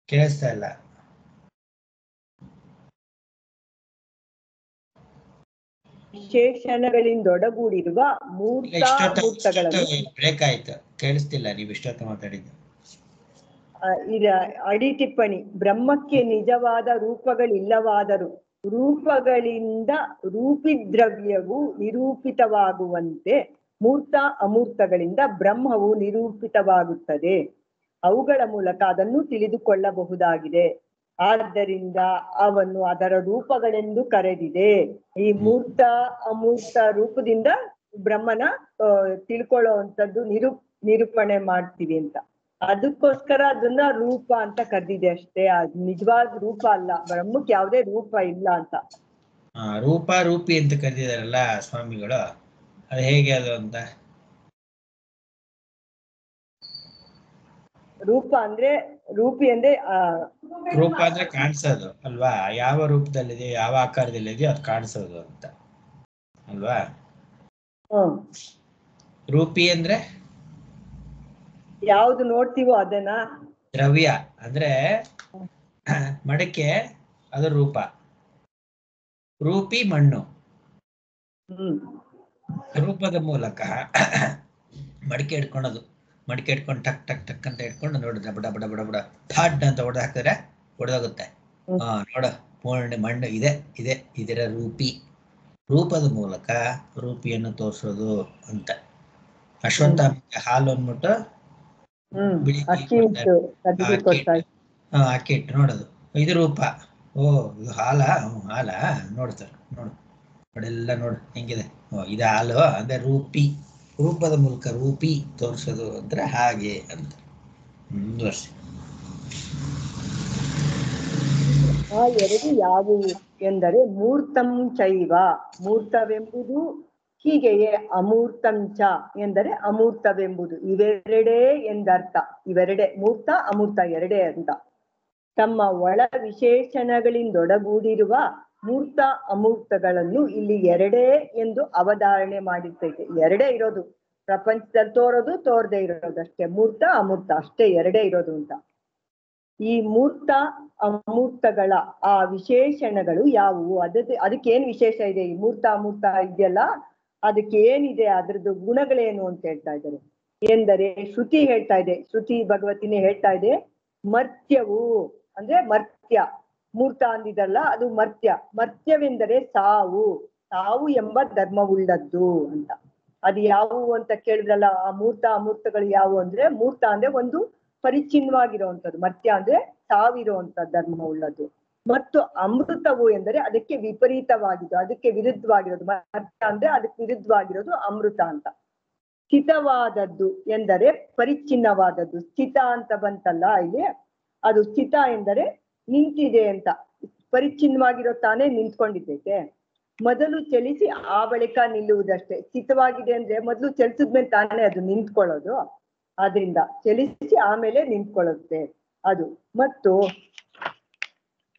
ಕೇಳಿಸ್ತಾ ಇಲ್ಲ. ವಿಶೇಷಣಗಳಿಂದೊಡಗೂಡಿರುವ ಮೂರ್ತಗಳನ್ನು ಬ್ರೇಕ್ ಆಯ್ತು, ಕೇಳಿಸ್ತಿಲ್ಲ ನೀವು ಇಷ್ಟೊತ್ತು ಮಾತಾಡಿದ್ದು. ಅಡಿ ಟಿಪ್ಪಣಿ: ಬ್ರಹ್ಮಕ್ಕೆ ನಿಜವಾದ ರೂಪಗಳಿಲ್ಲವಾದರೂ ರೂಪಗಳಿಂದ ರೂಪಿದ್ರವ್ಯವು ನಿರೂಪಿತವಾಗುವಂತೆ ಮೂರ್ತ ಅಮೂರ್ತಗಳಿಂದ ಬ್ರಹ್ಮವು ನಿರೂಪಿತವಾಗುತ್ತದೆ. ಅವುಗಳ ಮೂಲಕ ಅದನ್ನು ತಿಳಿದುಕೊಳ್ಳಬಹುದಾಗಿದೆ. ಆದ್ದರಿಂದ ಅವನ್ನು ಅದರ ರೂಪಗಳೆಂದು ಕರೆದಿದೆ. ಈ ಮೂರ್ತ ಅಮೂರ್ತ ರೂಪದಿಂದ ಬ್ರಹ್ಮನ ತಿಳ್ಕೊಳ್ಳುವಂಥದ್ದು ನಿರೂಪಣೆ ಮಾಡ್ತೀವಿ ಅಂತ. ಅದಕ್ಕೋಸ್ಕರ ಅದನ್ನ ರೂಪ ಅಂತ ಕರೆದಿದೆ ಅಷ್ಟೇ. ಅದು ನಿಜವಾದ ರೂಪ ಅಲ್ಲ, ಬ್ರಹ್ಮಕ್ಕೆ ಯಾವುದೇ ರೂಪ ಇಲ್ಲ ಅಂತ. ರೂಪ ರೂಪಿ ಅಂತ ಕರೆದಿದಾರಲ್ಲ ಸ್ವಾಮಿಗಳು, ಅದು ಹೇಗೆ ಅದು ಅಂತ? ರೂಪ ಅಂದ್ರೆ ರೂಪಿ ಅಂದ್ರೆ ರೂಪ ಅಂದ್ರೆ ಕಾಣಿಸೋದು ಅಲ್ವಾ, ಯಾವ ರೂಪದಲ್ಲಿದೆ ಯಾವ ಆಕಾರದಲ್ಲಿದೆಯೋ ಅದು ಕಾಣಿಸೋದು ಅಂತ ಅಲ್ವಾ. ರೂಪಿ ಅಂದ್ರೆ ಯಾವ್ದು ನೋಡ್ತೀವೋ ಅದನ್ನ. ದ್ರವ್ಯ ಅಂದ್ರೆ ಮಡಕೆ, ಅದು ರೂಪ. ರೂಪಿ ಮಣ್ಣು. ರೂಪದ ಮೂಲಕ ಮಡಿಕೆ ಇಟ್ಕೊಳ್ಳೋದು, ಮಡಿಕೆ ಇಟ್ಕೊಂಡು ಟಕ್ ಟಕ್ ಟಕ್ ಅಂತ ಇಟ್ಕೊಂಡು ನೋಡಿದ್ರೆ ಬಡ ಬಡ ಬಡ ಬಡ ಥಾಡ್ ಅಂತ ಹೊಡೆದು ಹಾಕಿದ್ರೆ ಹೊಡೆದೋಗುತ್ತೆ. ನೋಡ ಪೂರ್ಣ ಮಣ್ಣು ಇದೆ ಇದೆ ಇದರ ರೂಪಿ. ರೂಪದ ಮೂಲಕ ರೂಪಿಯನ್ನು ತೋರಿಸೋದು ಅಂತ. ಅಶ್ವತ್ಥ ಹಾಲು ಅಂದ್ಬಿಟ್ಟು ಅಕ್ಕಿ ಇಟ್ಟು ನೋಡೋದು, ಇದು ರೂಪ. ಓ ಇದು ಹಾಲ, ಹಾಲ ನೋಡ್ತಾರೆ, ನೋಡು ನೋಡೆಲ್ಲ ನೋಡು ಹೆಂಗಿದೆ, ಇದು ಹಾಲು ಅಂದ್ರೆ ರೂಪಿ. ರೂಪದ ಮೂಲಕ ರೂಪಿ ತೋರಿಸೋದು ಅಂದ್ರೆ ಹಾಗೆ ಅಂತ. ಮುಂದುವರ್ಸಿ. ಆ ಎರಡು ಯಾವುವು ಎಂದರೆ ಮೂರ್ತಂ ಚೈವ, ಮೂರ್ತವೆಂಬುದು, ಹೀಗೆಯೇ ಅಮೂರ್ತಂ ಚ ಎಂದರೆ ಅಮೂರ್ತವೆಂಬುದು. ಇವೆರಡೇ ಎಂದರ್ಥ. ಇವೆರಡೇ ಮೂರ್ತ ಅಮೂರ್ತ ಎರಡೇ ಅಂತ. ತಮ್ಮ ಒಳ ವಿಶೇಷಣಗಳಿಂದೊಡಗೂಡಿರುವ ಮೂರ್ತ ಅಮೂರ್ತಗಳನ್ನು ಇಲ್ಲಿ ಎರಡೇ ಎಂದು ಅವಧಾರಣೆ ಮಾಡಿರ್ತೈತೆ. ಎರಡೇ ಇರೋದು ಪ್ರಪಂಚದಲ್ಲಿ, ತೋರೋದು ತೋರದೆ ಇರೋದಷ್ಟೇ. ಮೂರ್ತ ಅಮೂರ್ತ ಅಷ್ಟೇ ಎರಡೇ ಇರೋದು ಅಂತ. ಈ ಮೂರ್ತ ಅಮೂರ್ತಗಳ ಆ ವಿಶೇಷಣಗಳು ಯಾವುವು? ಅದಕ್ಕೇನ್ ವಿಶೇಷ ಇದೆ? ಈ ಮೂರ್ತ ಅಮೂರ್ತ ಇದೆಯಲ್ಲ, ಅದಕ್ಕೆ ಏನಿದೆ, ಅದ್ರದ್ದು ಗುಣಗಳೇನು ಅಂತ ಹೇಳ್ತಾ ಇದ್ದಾರೆ. ಎಂದರೆ ಶ್ರುತಿ ಹೇಳ್ತಾ ಇದೆ, ಶ್ರುತಿ ಭಗವತಿನೇ ಹೇಳ್ತಾ ಇದೆ, ಮರ್ತ್ಯವು ಅಂದ್ರೆ ಮರ್ತ್ಯ. ಮೂರ್ತ ಅಂದಿದಲ್ಲ, ಅದು ಮರ್ತ್ಯ. ಮರ್ತ್ಯವೆಂದರೆ ಸಾವು, ಸಾವು ಎಂಬ ಧರ್ಮವುಳ್ಳದ್ದು ಅಂತ. ಅದು ಯಾವುವು ಅಂತ ಕೇಳಿದ್ರಲ್ಲ, ಆ ಮೂರ್ತ ಅಮೂರ್ತಗಳು ಯಾವುವು ಅಂದ್ರೆ, ಮೂರ್ತ ಅಂದ್ರೆ ಒಂದು ಪರಿಚ್ಛಿನ್ನವಾಗಿರುವಂಥದ್ದು, ಮರ್ತ್ಯ ಅಂದ್ರೆ ಸಾವಿರುವಂತ ಧರ್ಮ ಉಳ್ಳದ್ದು. ಮತ್ತು ಅಮೃತವು ಎಂದರೆ ಅದಕ್ಕೆ ವಿಪರೀತವಾಗಿದ್ದು, ಅದಕ್ಕೆ ವಿರುದ್ಧವಾಗಿರೋದು. ಮರ್ತ್ಯ ಅಂದ್ರೆ ಅದಕ್ಕೆ ವಿರುದ್ಧವಾಗಿರೋದು ಅಮೃತ ಅಂತ. ಸ್ಥಿತವಾದದ್ದು ಎಂದರೆ ಪರಿಚ್ಛಿನ್ನವಾದದ್ದು. ಸ್ಥಿತ ಅಂತ ಬಂತಲ್ಲ ಇಲ್ಲಿ, ಅದು ಸ್ಥಿತ ಎಂದರೆ ನಿಂತಿದೆ ಅಂತ. ಪರಿಚ್ಛಿನ್ನವಾಗಿರೋ ತಾನೇ ನಿಂತ್ಕೊಂಡಿದ್ದೈತೆ. ಮೊದಲು ಚಲಿಸಿ ಆ ಬಳಿಕ ನಿಲ್ಲುವುದಷ್ಟೇ. ಸ್ಥಿತವಾಗಿದೆ ಅಂದ್ರೆ ಮೊದಲು ಚಲಿಸಿದ್ಮೇಲೆ ತಾನೇ ಅದು ನಿಂತ್ಕೊಳ್ಳೋದು, ಆದ್ರಿಂದ ಚಲಿಸಿ ಆಮೇಲೆ ನಿಂತ್ಕೊಳ್ಳುತ್ತೆ ಅದು. ಮತ್ತು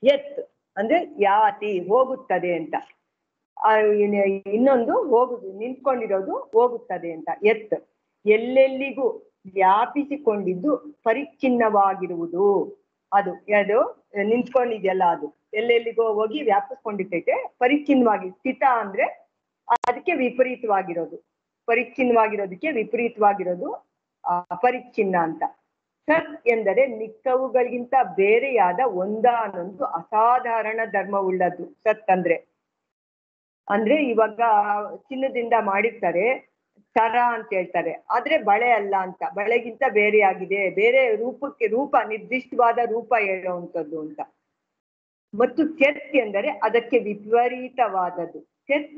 ಯತ್ ಅಂದ್ರೆ ಯಾತಿ ಹೋಗುತ್ತದೆ ಅಂತ, ಇನ್ನೊಂದು ಹೋಗುದು ನಿಂತ್ಕೊಂಡಿರೋದು ಹೋಗುತ್ತದೆ ಅಂತ. ಯತ್ ಎಲ್ಲೆಲ್ಲಿಗೂ ವ್ಯಾಪಿಸಿಕೊಂಡಿದ್ದು ಪರಿಚ್ಛಿನ್ನವಾಗಿರುವುದು. ಅದು ಅದು ನಿಂತ್ಕೊಂಡಿದೆಯಲ್ಲ ಅದು ಎಲ್ಲೆಲ್ಲಿಗೋ ಹೋಗಿ ವ್ಯಾಪಿಸ್ಕೊಂಡಿರ್ತೈತೆ, ಪರಿಚ್ಛಿನ್ನವಾಗಿ. ಸ್ಥಿತ ಅಂದ್ರೆ ಅದಕ್ಕೆ ವಿಪರೀತವಾಗಿರೋದು, ಪರಿಚ್ಛಿನ್ನವಾಗಿರೋದಕ್ಕೆ ವಿಪರೀತವಾಗಿರೋದು ಅಪರಿಚ್ಛಿನ್ನ ಅಂತ. ಸತ್ ಎಂದರೆ ಮಿಕ್ಕವುಗಳಿಗಿಂತ ಬೇರೆಯಾದ ಒಂದಾನೊಂದು ಅಸಾಧಾರಣ ಧರ್ಮವುಳ್ಳದ್ದು. ಸತ್ ಅಂದ್ರೆ ಇವಾಗ ಚಿನ್ನದಿಂದ ಮಾಡಿರ್ತಾರೆ, ಸರ ಅಂತ ಹೇಳ್ತಾರೆ, ಆದ್ರೆ ಬಳೆ ಅಲ್ಲ ಅಂತ, ಬಳೆಗಿಂತ ಬೇರೆಯಾಗಿದೆ, ಬೇರೆ ರೂಪ ನಿರ್ದಿಷ್ಟವಾದ ರೂಪ ಹೇಳುವಂಥದ್ದು ಅಂತ. ಮತ್ತು ತ್ಯತ್ ಎಂದರೆ ಅದಕ್ಕೆ ವಿಪರೀತವಾದದ್ದು. ತ್ಯತ್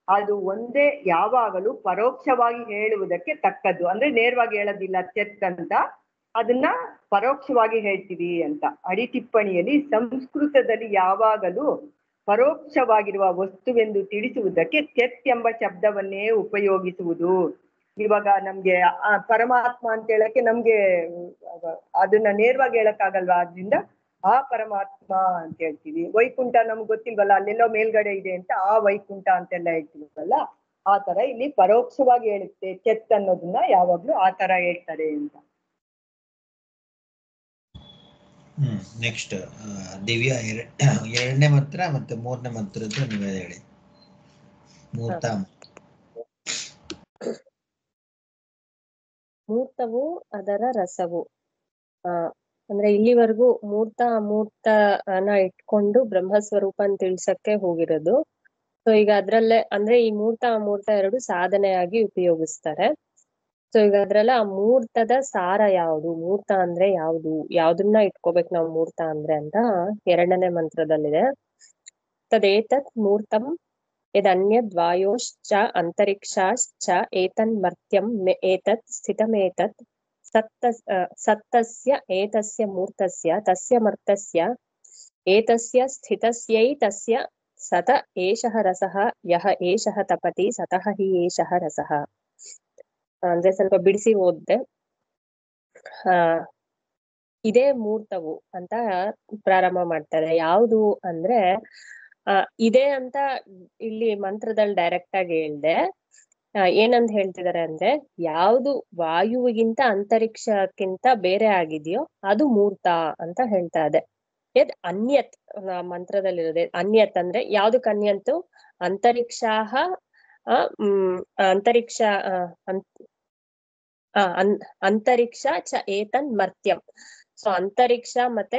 ಅದು ಒಂದೇ, ಯಾವಾಗಲೂ ಪರೋಕ್ಷವಾಗಿ ಹೇಳುವುದಕ್ಕೆ ತಕ್ಕದ್ದು. ಅಂದ್ರೆ ನೇರವಾಗಿ ಹೇಳೋದಿಲ್ಲ ತ್ಯತ್ ಅಂತ, ಅದನ್ನ ಪರೋಕ್ಷವಾಗಿ ಹೇಳ್ತೀವಿ ಅಂತ. ಅಡಿಟಿಪ್ಪಣಿಯಲ್ಲಿ ಸಂಸ್ಕೃತದಲ್ಲಿ ಯಾವಾಗಲೂ ಪರೋಕ್ಷವಾಗಿರುವ ವಸ್ತುವೆಂದು ತಿಳಿಸುವುದಕ್ಕೆ ತ್ಯತ್ ಎಂಬ ಶಬ್ದವನ್ನೇ ಉಪಯೋಗಿಸುವುದು. ಇವಾಗ ನಮ್ಗೆ ಪರಮಾತ್ಮ ಅಂತ ಹೇಳಕ್ಕೆ ನಮ್ಗೆ ಅದನ್ನ ನೇರವಾಗಿ ಹೇಳಕ್ಕಾಗಲ್ವಾ, ಆದ್ರಿಂದ ಆ ಪರಮಾತ್ಮ ಅಂತ ಹೇಳ್ತೀವಿ. ವೈಕುಂಠ ನಮ್ಗೆ ಗೊತ್ತಿಲ್ವಲ್ಲ, ಅಲ್ಲೆಲ್ಲೋ ಮೇಲ್ಗಡೆ ಇದೆ ಅಂತ ಆ ವೈಕುಂಠ ಅಂತೆಲ್ಲ ಹೇಳ್ತೀವಲ್ಲ, ಆ ತರ ಇಲ್ಲಿ ಪರೋಕ್ಷವಾಗಿ ಹೇಳುತ್ತೆ ತ್ಯತ್ ಅನ್ನೋದನ್ನ ಯಾವಾಗ್ಲೂ ಆ ತರ ಹೇಳ್ತಾರೆ ಅಂತ. ನೆಕ್ಸ್ಟ್ ದಿವ್ಯಾ, ಎರಡನೇ ಮಂತ್ರ ಮತ್ತೆ ಮೂರನೇ ಮಂತ್ರದ್ದು ನೀವೇ ಹೇಳಿ. ಮೂರ್ತ ಮೂರ್ತವು ಅದರ ರಸವು. ಅಂದ್ರೆ ಇಲ್ಲಿವರೆಗೂ ಮೂರ್ತ ಅಮೂರ್ತನ ಇಟ್ಕೊಂಡು ಬ್ರಹ್ಮಸ್ವರೂಪನ್ ತಿಳ್ಸಕ್ಕೆ ಹೋಗಿರೋದು. ಸೊ ಈಗ ಅದ್ರಲ್ಲೇ ಅಂದ್ರೆ ಈ ಮೂರ್ತ ಅಮೂರ್ತ ಎರಡು ಸಾಧನೆಯಾಗಿ ಉಪಯೋಗಿಸ್ತಾರೆ. ಸೊ ಈಗ ಅದ್ರಲ್ಲ ಆ ಮೂರ್ತದ ಸಾರ ಯಾವುದು, ಮೂರ್ತ ಅಂದ್ರೆ ಯಾವುದು, ಯಾವ್ದನ್ನ ಇಟ್ಕೋಬೇಕು ನಾವು ಮೂರ್ತ ಅಂದ್ರೆ ಅಂತ ಎರಡನೇ ಮಂತ್ರದಲ್ಲಿದೆ. ತದೇತತ್ ಮೂರ್ತಂ ಯದನ್ಯದ್ವಾಯೋಶ್ಚ ಅಂತರಿಕ್ಷಾಶ್ಚ ಏತನ್ಮರ್ತ್ಯಂ ಏತತ್ ಸ್ಥಿತಮೇತತ್ ಸತ್ತಸ್ಯ ಏತಸ್ಯ ಮೂರ್ತಸ್ಯ ತಸ್ಯ ಮರ್ತಸ್ಯ ಏತಸ್ಯ ಸ್ಥಿತಸ್ಯೈತಸ್ಯ ಸತ ಏಷಃ ರಸಃ ಯಹ ಏಷಃ ತಪತಿ ಸತಃ ಹಿ ಏಷಃ ರಸಃ. ಅಂದ್ರೆ ಸ್ವಲ್ಪ ಬಿಡಿಸಿ ಓದ್ದೆ. ಇದೇ ಮೂರ್ತವು ಅಂತ ಪ್ರಾರಂಭ ಮಾಡ್ತಾರೆ. ಯಾವುದು ಅಂದ್ರೆ ಇದೆ ಅಂತ ಇಲ್ಲಿ ಮಂತ್ರದಲ್ಲಿ ಡೈರೆಕ್ಟ್ ಆಗಿ ಹೇಳ್ದೆ. ಏನಂತ ಹೇಳ್ತಿದ್ದಾರೆ ಅಂದ್ರೆ ಯಾವುದು ವಾಯುವಿಗಿಂತ ಅಂತರಿಕ್ಷಕ್ಕಿಂತ ಬೇರೆ ಆಗಿದೆಯೋ ಅದು ಮೂರ್ತ ಅಂತ ಹೇಳ್ತಾ ಇದೆ. ಯದ್ ಅನ್ಯತ್ ಮಂತ್ರದಲ್ಲಿರೋದೆ. ಅನ್ಯತ್ ಅಂದ್ರೆ ಯಾವ್ದಕ್ ಅನ್ಯಂತು, ಅಂತರಿಕ್ಷಾಹ ಅಂತರಿಕ್ಷ ಚ ಏತನ್ ಮರ್ತ್ಯಂ. ಸೊ ಅಂತರಿಕ್ಷ ಮತ್ತೆ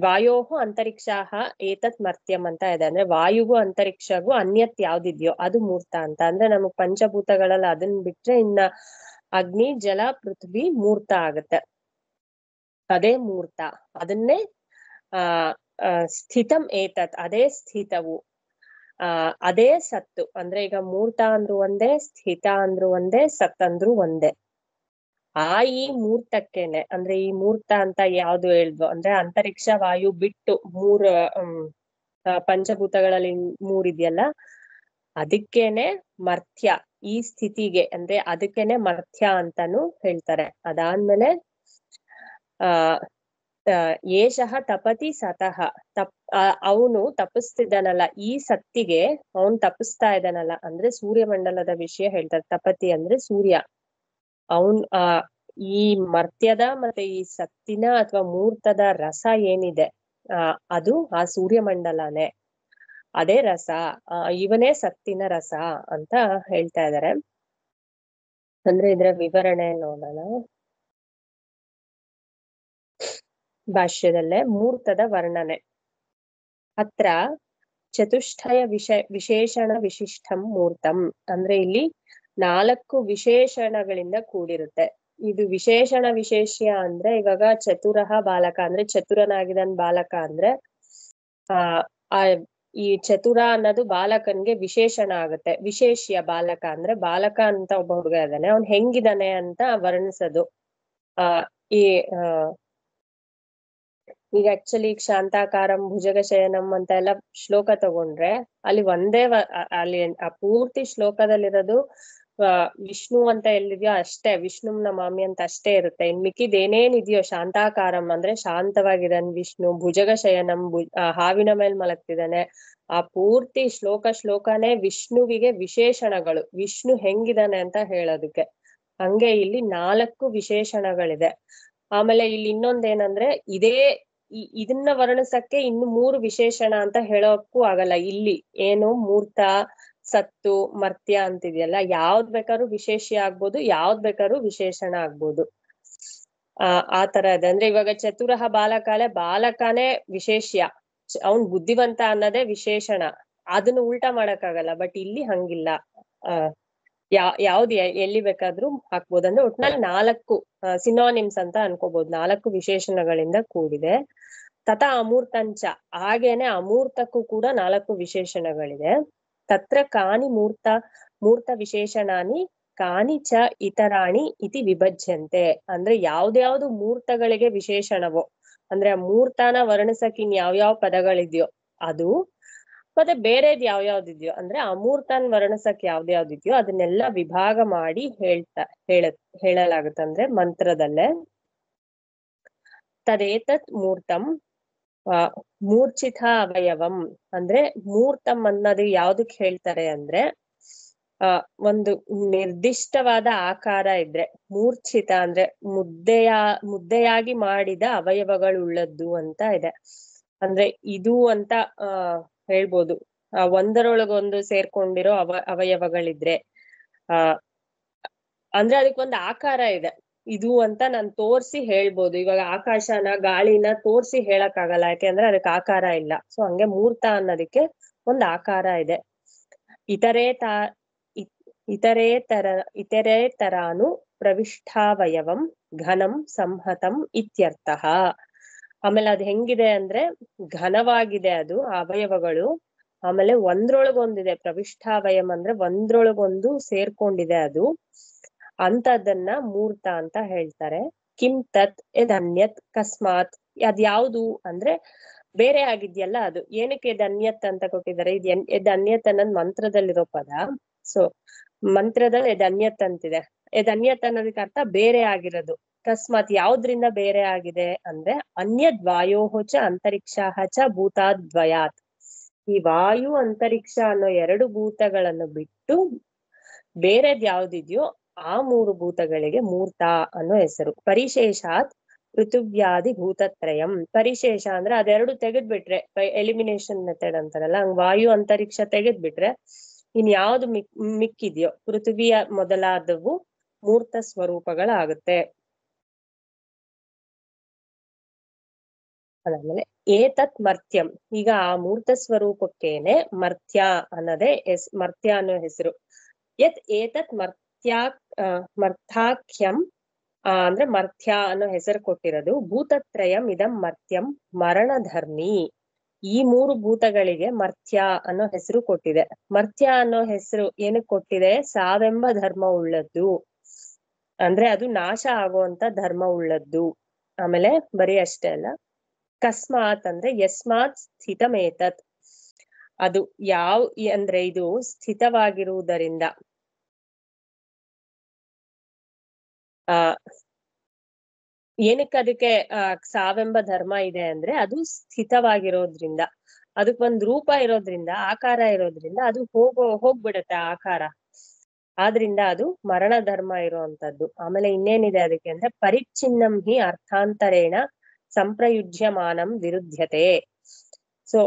ವಾಯೋಹು ಅಂತರಿಕ್ಷಾಹ ಏತತ್ ಮರ್ತ್ಯಂ ಅಂತ ಇದೆ. ಅಂದ್ರೆ ವಾಯುಗೂ ಅಂತರಿಕ್ಷಗೂ ಅನ್ಯತ್ ಯಾವ್ದಿದ್ಯೋ ಅದು ಮೂರ್ತ ಅಂತ. ಅಂದ್ರೆ ನಮಗ್ ಪಂಚಭೂತಗಳಲ್ಲಿ ಅದನ್ನ ಬಿಟ್ರೆ ಇನ್ನ ಅಗ್ನಿ ಜಲ ಪೃಥ್ವಿ ಮೂರ್ತ ಆಗತ್ತೆ, ಅದೇ ಮೂರ್ತ. ಅದನ್ನೇ ಸ್ಥಿತಂ ಏತತ್ ಅದೇ ಸ್ಥಿತವು, ಅದೇ ಸತ್ತು. ಅಂದ್ರೆ ಈಗ ಮೂರ್ತ ಅಂದ್ರು ಒಂದೇ, ಸ್ಥಿತ ಅಂದ್ರು ಒಂದೇ, ಸತ್ ಅಂದ್ರು ಒಂದೇ. ಈ ಮೂರ್ತಕ್ಕೇನೆ ಅಂದ್ರೆ ಈ ಮೂರ್ತ ಅಂತ ಯಾವ್ದು ಹೇಳಿದ್ವು ಅಂದ್ರೆ ಅಂತರಿಕ್ಷ ವಾಯು ಬಿಟ್ಟು ಮೂರ್ ಪಂಚಭೂತಗಳಲ್ಲಿ ಮೂರಿದೆಯಲ್ಲ ಅದಕ್ಕೇನೆ ಮರ್ತ್ಯ, ಈ ಸ್ಥಿತಿಗೆ ಅಂದ್ರೆ ಅದಕ್ಕೇನೆ ಮರ್ತ್ಯ ಅಂತಾನು ಹೇಳ್ತಾರೆ. ಅದಾದ್ಮೇಲೆ ಏಷಃ ತಪತಿ ಸತಃ, ಅವನು ತಪಸ್ತಿದ್ದಾನಲ್ಲ, ಈ ಸತ್ತಿಗೆ ಅವನು ತಪಸ್ತಾ ಇದ್ದಾನಲ್ಲ ಅಂದ್ರೆ ಸೂರ್ಯಮಂಡಲದ ವಿಷಯ ಹೇಳ್ತಾರೆ. ತಪತಿ ಅಂದ್ರೆ ಸೂರ್ಯ. ಅವನ್ ಈ ಮರ್ತ್ಯದ ಮತ್ತೆ ಈ ಸತ್ತಿನ ಅಥವಾ ಮೂರ್ತದ ರಸ ಏನಿದೆ ಅದು ಆ ಸೂರ್ಯಮಂಡಲನೇ, ಅದೇ ರಸ, ಇವನೇ ಸತ್ತಿನ ರಸ ಅಂತ ಹೇಳ್ತಾ ಇದ್ದಾರೆ. ಅಂದ್ರೆ ಇದರ ವಿವರಣೆ ನೋಡೋಣ. ಭಾಷ್ಯದಲ್ಲೇ ಮೂರ್ತದ ವರ್ಣನೆ. ಅತ್ರ ಚತುಷ್ಟಯ ವಿಶೇಷಣ ವಿಶಿಷ್ಟಂ ಮೂರ್ತಂ. ಅಂದ್ರೆ ಇಲ್ಲಿ 4 ವಿಶೇಷಣಗಳಿಂದ ಕೂಡಿರುತ್ತೆ. ಇದು ವಿಶೇಷಣ ವಿಶೇಷ್ಯ ಅಂದ್ರೆ ಇವಾಗ ಚತುರಃ ಬಾಲಕ ಅಂದ್ರೆ ಚತುರನಾಗಿದನ್ ಬಾಲಕ ಅಂದ್ರೆ ಈ ಚತುರ ಅನ್ನೋದು ಬಾಲಕನ್ಗೆ ವಿಶೇಷಣ ಆಗುತ್ತೆ. ವಿಶೇಷ್ಯ ಬಾಲಕ ಅಂದ್ರೆ ಬಾಲಕ ಅಂತ ಒಬ್ಬ ಹುಡುಗ ಇದ್ದಾನೆ, ಅವ್ನ್ ಹೆಂಗಿದಾನೆ ಅಂತ ವರ್ಣಿಸೋದು. ಈಗ ಆಕ್ಚುಲಿ ಶಾಂತಾಕಾರಂ ಭುಜಗ ಶಯನಂ ಅಂತ ಎಲ್ಲ ಶ್ಲೋಕ ತಗೊಂಡ್ರೆ ಅಲ್ಲಿ ಒಂದೇ ಅಲ್ಲಿ ಆ ಪೂರ್ತಿ ಶ್ಲೋಕದಲ್ಲಿರೋದು ವಿಷ್ಣು ಅಂತ ಎಲ್ಲಿದ್ಯೋ ಅಷ್ಟೇ, ವಿಷ್ಣು ನಮಾಮಿ ಅಂತ ಅಷ್ಟೇ ಇರುತ್ತೆ. ಇನ್ ಮಿಕ್ಕಿದ್ ಏನೇನಿದೆಯೋ ಶಾಂತಾಕಾರಂ ಅಂದ್ರೆ ಶಾಂತವಾಗಿದ್ದಾನೆ ವಿಷ್ಣು, ಭುಜಗ ಶಯನಂ ಹಾವಿನ ಮೇಲ್ ಮಲಗ್ತಿದ್ದಾನೆ, ಆ ಪೂರ್ತಿ ಶ್ಲೋಕನೇ ವಿಷ್ಣುವಿಗೆ ವಿಶೇಷಣಗಳು, ವಿಷ್ಣು ಹೆಂಗಿದಾನೆ ಅಂತ ಹೇಳೋದಕ್ಕೆ. ಹಂಗೆ ಇಲ್ಲಿ 4 ವಿಶೇಷಣಗಳಿದೆ. ಆಮೇಲೆ ಇಲ್ಲಿ ಇನ್ನೊಂದೇನಂದ್ರೆ ಇದನ್ನ ವರ್ಣಿಸಕ್ಕೆ ಇನ್ನು 3 ವಿಶೇಷಣ ಅಂತ ಹೇಳೋಕ್ಕೂ ಆಗಲ್ಲ. ಇಲ್ಲಿ ಏನು ಮೂರ್ತ, ಸತ್ತು, ಮರ್ತ್ಯ ಅಂತಿದೆಯಲ್ಲ, ಯಾವ್ದ್ ಬೇಕಾದ್ರೂ ವಿಶೇಷ್ಯ ಆಗ್ಬೋದು, ಯಾವ್ದ್ ಬೇಕಾದ್ರೂ ವಿಶೇಷಣ ಆಗ್ಬೋದು. ಆ ತರ ಇದೆ. ಅಂದ್ರೆ ಇವಾಗ ಚತುರಃ ಬಾಲಕನೇ ವಿಶೇಷ್ಯ, ಅವನ್ ಬುದ್ಧಿವಂತ ಅನ್ನೋದೇ ವಿಶೇಷಣ, ಅದನ್ನ ಉಲ್ಟಾ ಮಾಡಕ್ಕಾಗಲ್ಲ. ಬಟ್ ಇಲ್ಲಿ ಹಂಗಿಲ್ಲ, ಯಾವ್ದು ಎಲ್ಲಿ ಬೇಕಾದ್ರೂ ಹಾಕ್ಬೋದು. ಅಂದ್ರೆ ಒಟ್ನಲ್ಲಿ 4 ಸಿನೋನಿಮ್ಸ್ ಅಂತ ಅನ್ಕೋಬಹುದು, 4 ವಿಶೇಷಣಗಳಿಂದ ಕೂಡಿದೆ. ತಥಾ ಅಮೂರ್ತಂಚ, ಹಾಗೇನೆ ಅಮೂರ್ತಕ್ಕೂ ಕೂಡ 4 ವಿಶೇಷಣಗಳಿದೆ. ತತ್ರ ಕಾನಿ ಮೂರ್ತ ವಿಶೇಷಣಾನಿ ಕಾನಿ ಚ ಇತರಾಣಿ ಇತಿ ವಿಭಜ್ಯಂತೆ. ಅಂದ್ರೆ ಯಾವ್ದ್ಯಾವ್ದು ಮೂರ್ತಗಳಿಗೆ ವಿಶೇಷಣವೋ, ಅಂದ್ರೆ ಆ ಮೂರ್ತನ ವರ್ಣಿಸಕ್ ಇನ್ ಯಾವ್ಯಾವ ಪದಗಳಿದ್ಯೋ ಅದು, ಮತ್ತೆ ಬೇರೆದ್ ಯಾವ್ಯಾವ್ದಿದ್ಯೋ ಅಂದ್ರೆ ಅಮೂರ್ತನ್ ವರ್ಣಿಸಕ್ ಯಾವ್ದ್ಯಾವ್ದಿದ್ಯೋ ಅದನ್ನೆಲ್ಲ ವಿಭಾಗ ಮಾಡಿ ಹೇಳಲಾಗುತ್ತೆ. ಅಂದ್ರೆ ಮಂತ್ರದಲ್ಲೇ ತದೇತತ್ ಮೂರ್ತಂ ಮೂರ್ಛಿತ ಅವಯವಂ. ಅಂದ್ರೆ ಮೂರ್ತಂ ಅನ್ನೋದು ಯಾವ್ದಕ್ ಹೇಳ್ತಾರೆ ಅಂದ್ರೆ ಒಂದು ನಿರ್ದಿಷ್ಟವಾದ ಆಕಾರ ಇದ್ರೆ, ಮೂರ್ಛಿತ ಅಂದ್ರೆ ಮುದ್ದೆಯಾಗಿ ಮಾಡಿದ ಅವಯವಗಳುಳ್ಳದ್ದು ಅಂತ ಇದೆ. ಅಂದ್ರೆ ಇದು ಅಂತ ಹೇಳ್ಬೋದು, ಒಂದರೊಳಗೊಂದು ಸೇರ್ಕೊಂಡಿರೋ ಅವಯವಗಳಿದ್ರೆ ಅಂದ್ರೆ ಅದಕ್ಕೊಂದು ಆಕಾರ ಇದೆ, ಇದು ಅಂತ ನಾನ್ ತೋರ್ಸಿ ಹೇಳ್ಬೋದು. ಇವಾಗ ಆಕಾಶನ ಗಾಳಿನ ತೋರ್ಸಿ ಹೇಳಕ್ ಆಗಲ್ಲ, ಯಾಕೆಂದ್ರೆ ಅದಕ್ಕೆ ಆಕಾರ ಇಲ್ಲ. ಸೊ ಹಂಗೆ ಮೂರ್ತ ಅನ್ನೋದಕ್ಕೆ ಒಂದ್ ಆಕಾರ ಇದೆ. ಇತರೇ ತರಾನು ಪ್ರವಿಷ್ಠಾವಯವಂ ಘನಂ ಸಂಹತಂ ಇತ್ಯರ್ಥಃ. ಆಮೇಲೆ ಅದ್ ಹೆಂಗಿದೆ ಅಂದ್ರೆ ಘನವಾಗಿದೆ ಅದು ಅವಯವಗಳು, ಆಮೇಲೆ ಒಂದ್ರೊಳಗೊಂದಿದೆ, ಪ್ರವಿಷ್ಠಾವಯಂ ಅಂದ್ರೆ ಒಂದ್ರೊಳಗೊಂದು ಸೇರ್ಕೊಂಡಿದೆ ಅದು, ಅಂತದನ್ನ ಮೂರ್ತ ಅಂತ ಹೇಳ್ತಾರೆ. ಕಿಂ ತತ್ ಯದನ್ಯತ್ ಕಸ್ಮಾತ್, ಅದ್ಯಾವ್ದು ಅಂದ್ರೆ ಬೇರೆ ಆಗಿದ್ಯಲ್ಲ ಅದು. ಏನಕ್ಕೆ ಯದನ್ಯತ್ ಅಂತ ಕೊಟ್ಟಿದ್ದಾರೆ? ಯದನ್ಯತ್ ಅನ್ನೋದ್ ಮಂತ್ರದಲ್ಲಿರೋ ಪದ. ಸೊ ಮಂತ್ರದಲ್ಲಿ ಯದನ್ಯತ್ ಅಂತಿದೆ. ಯದನ್ಯತ್ ಅನ್ನೋದಕ್ಕೆ ಅರ್ಥ ಬೇರೆ ಆಗಿರೋದು. ಅಕಸ್ಮಾತ್ ಯಾವ್ದ್ರಿಂದ ಬೇರೆ ಆಗಿದೆ ಅಂದ್ರೆ ಅನ್ಯದ್ ವಾಯೋಹಚ ಅಂತರಿಕ್ಷ ಚ ಭೂತಾದ್ವಯಾತ್. ಈ ವಾಯು ಅಂತರಿಕ್ಷ ಅನ್ನೋ 2 ಭೂತಗಳನ್ನು ಬಿಟ್ಟು ಬೇರೆದ್ ಯಾವ್ದಿದ್ಯೋ ಆ 3 ಭೂತಗಳಿಗೆ ಮೂರ್ತ ಅನ್ನೋ ಹೆಸರು. ಪರಿಶೇಷಾತ್ ಪೃಥುವ್ಯಾದಿ ಭೂತತ್ರಯಂ. ಪರಿಶೇಷ ಅಂದ್ರೆ ಅದೆರಡು ತೆಗೆದ್ಬಿಟ್ರೆ, ಎಲಿಮಿನೇಷನ್ ಮೆಥಡ್ ಅಂತಾರಲ್ಲ, ಹಂಗ್ ವಾಯು ಅಂತರಿಕ್ಷ ತೆಗೆದ್ಬಿಟ್ರೆ ಇನ್ ಯಾವ್ದು ಮಿಕ್ಕಿದ್ಯೋ ಪೃಥ್ವಿಯ ಮೊದಲಾದವು ಮೂರ್ತ ಸ್ವರೂಪಗಳಾಗುತ್ತೆ. ಅದಾದ್ಮೇಲೆ ಏತತ್ ಮರ್ತ್ಯಂ. ಈಗ ಆ ಮೂರ್ತ ಸ್ವರೂಪಕ್ಕೇನೆ ಮರ್ತ್ಯ ಅನ್ನೋದೇ ಮರ್ತ್ಯ ಅನ್ನೋ ಹೆಸರು. ಯತ್ ಏತತ್ ಮರ್ಥಾಖ್ಯಂ ಅಂದ್ರೆ ಮರ್ತ್ಯ ಅನ್ನೋ ಹೆಸರು ಕೊಟ್ಟಿರೋದು. ಭೂತತ್ರಯಂ ಇದಂ ಮರ್ತ್ಯಂ ಮರಣಧರ್ಮಿ. ಈ 3 ಭೂತಗಳಿಗೆ ಮರ್ತ್ಯ ಅನ್ನೋ ಹೆಸರು ಕೊಟ್ಟಿದೆ. ಮರ್ತ್ಯ ಅನ್ನೋ ಹೆಸರು ಏನಕ್ ಕೊಟ್ಟಿದೆ? ಸಾವೆಂಬ ಧರ್ಮ ಉಳ್ಳದ್ದು, ಅಂದ್ರೆ ಅದು ನಾಶ ಆಗುವಂತ ಧರ್ಮ ಉಳ್ಳದ್ದು. ಆಮೇಲೆ ಬರೀ ಅಷ್ಟೇ ಅಲ್ಲ, ಕಸ್ಮಾತ್ ಅಂದ್ರೆ ಯಸ್ಮಾತ್ ಸ್ಥಿತಮೇತತ್. ಅದು ಅಂದ್ರೆ ಇದು ಸ್ಥಿತವಾಗಿರುವುದರಿಂದ, ಏನಕ್ಕೆ ಅದಕ್ಕೆ ಸಾವೆಂಬ ಧರ್ಮ ಇದೆ ಅಂದ್ರೆ ಅದು ಸ್ಥಿತವಾಗಿರೋದ್ರಿಂದ, ಅದಕ್ಕೊಂದ್ ರೂಪ ಇರೋದ್ರಿಂದ, ಆಕಾರ ಇರೋದ್ರಿಂದ ಅದು ಹೋಗ್ಬಿಡತ್ತೆ ಆಕಾರ, ಆದ್ರಿಂದ ಅದು ಮರಣ ಧರ್ಮ ಇರುವಂತದ್ದು. ಆಮೇಲೆ ಇನ್ನೇನಿದೆ ಅದಕ್ಕೆ ಅಂದ್ರೆ ಪರಿಚ್ಛಿನ್ನಂ ಹಿ ಅರ್ಥಾಂತರೇಣ ಸಂಪ್ರಯುಜ್ಯಮಾನಂ ವಿರುದ್ಧತೆ. ಸೊ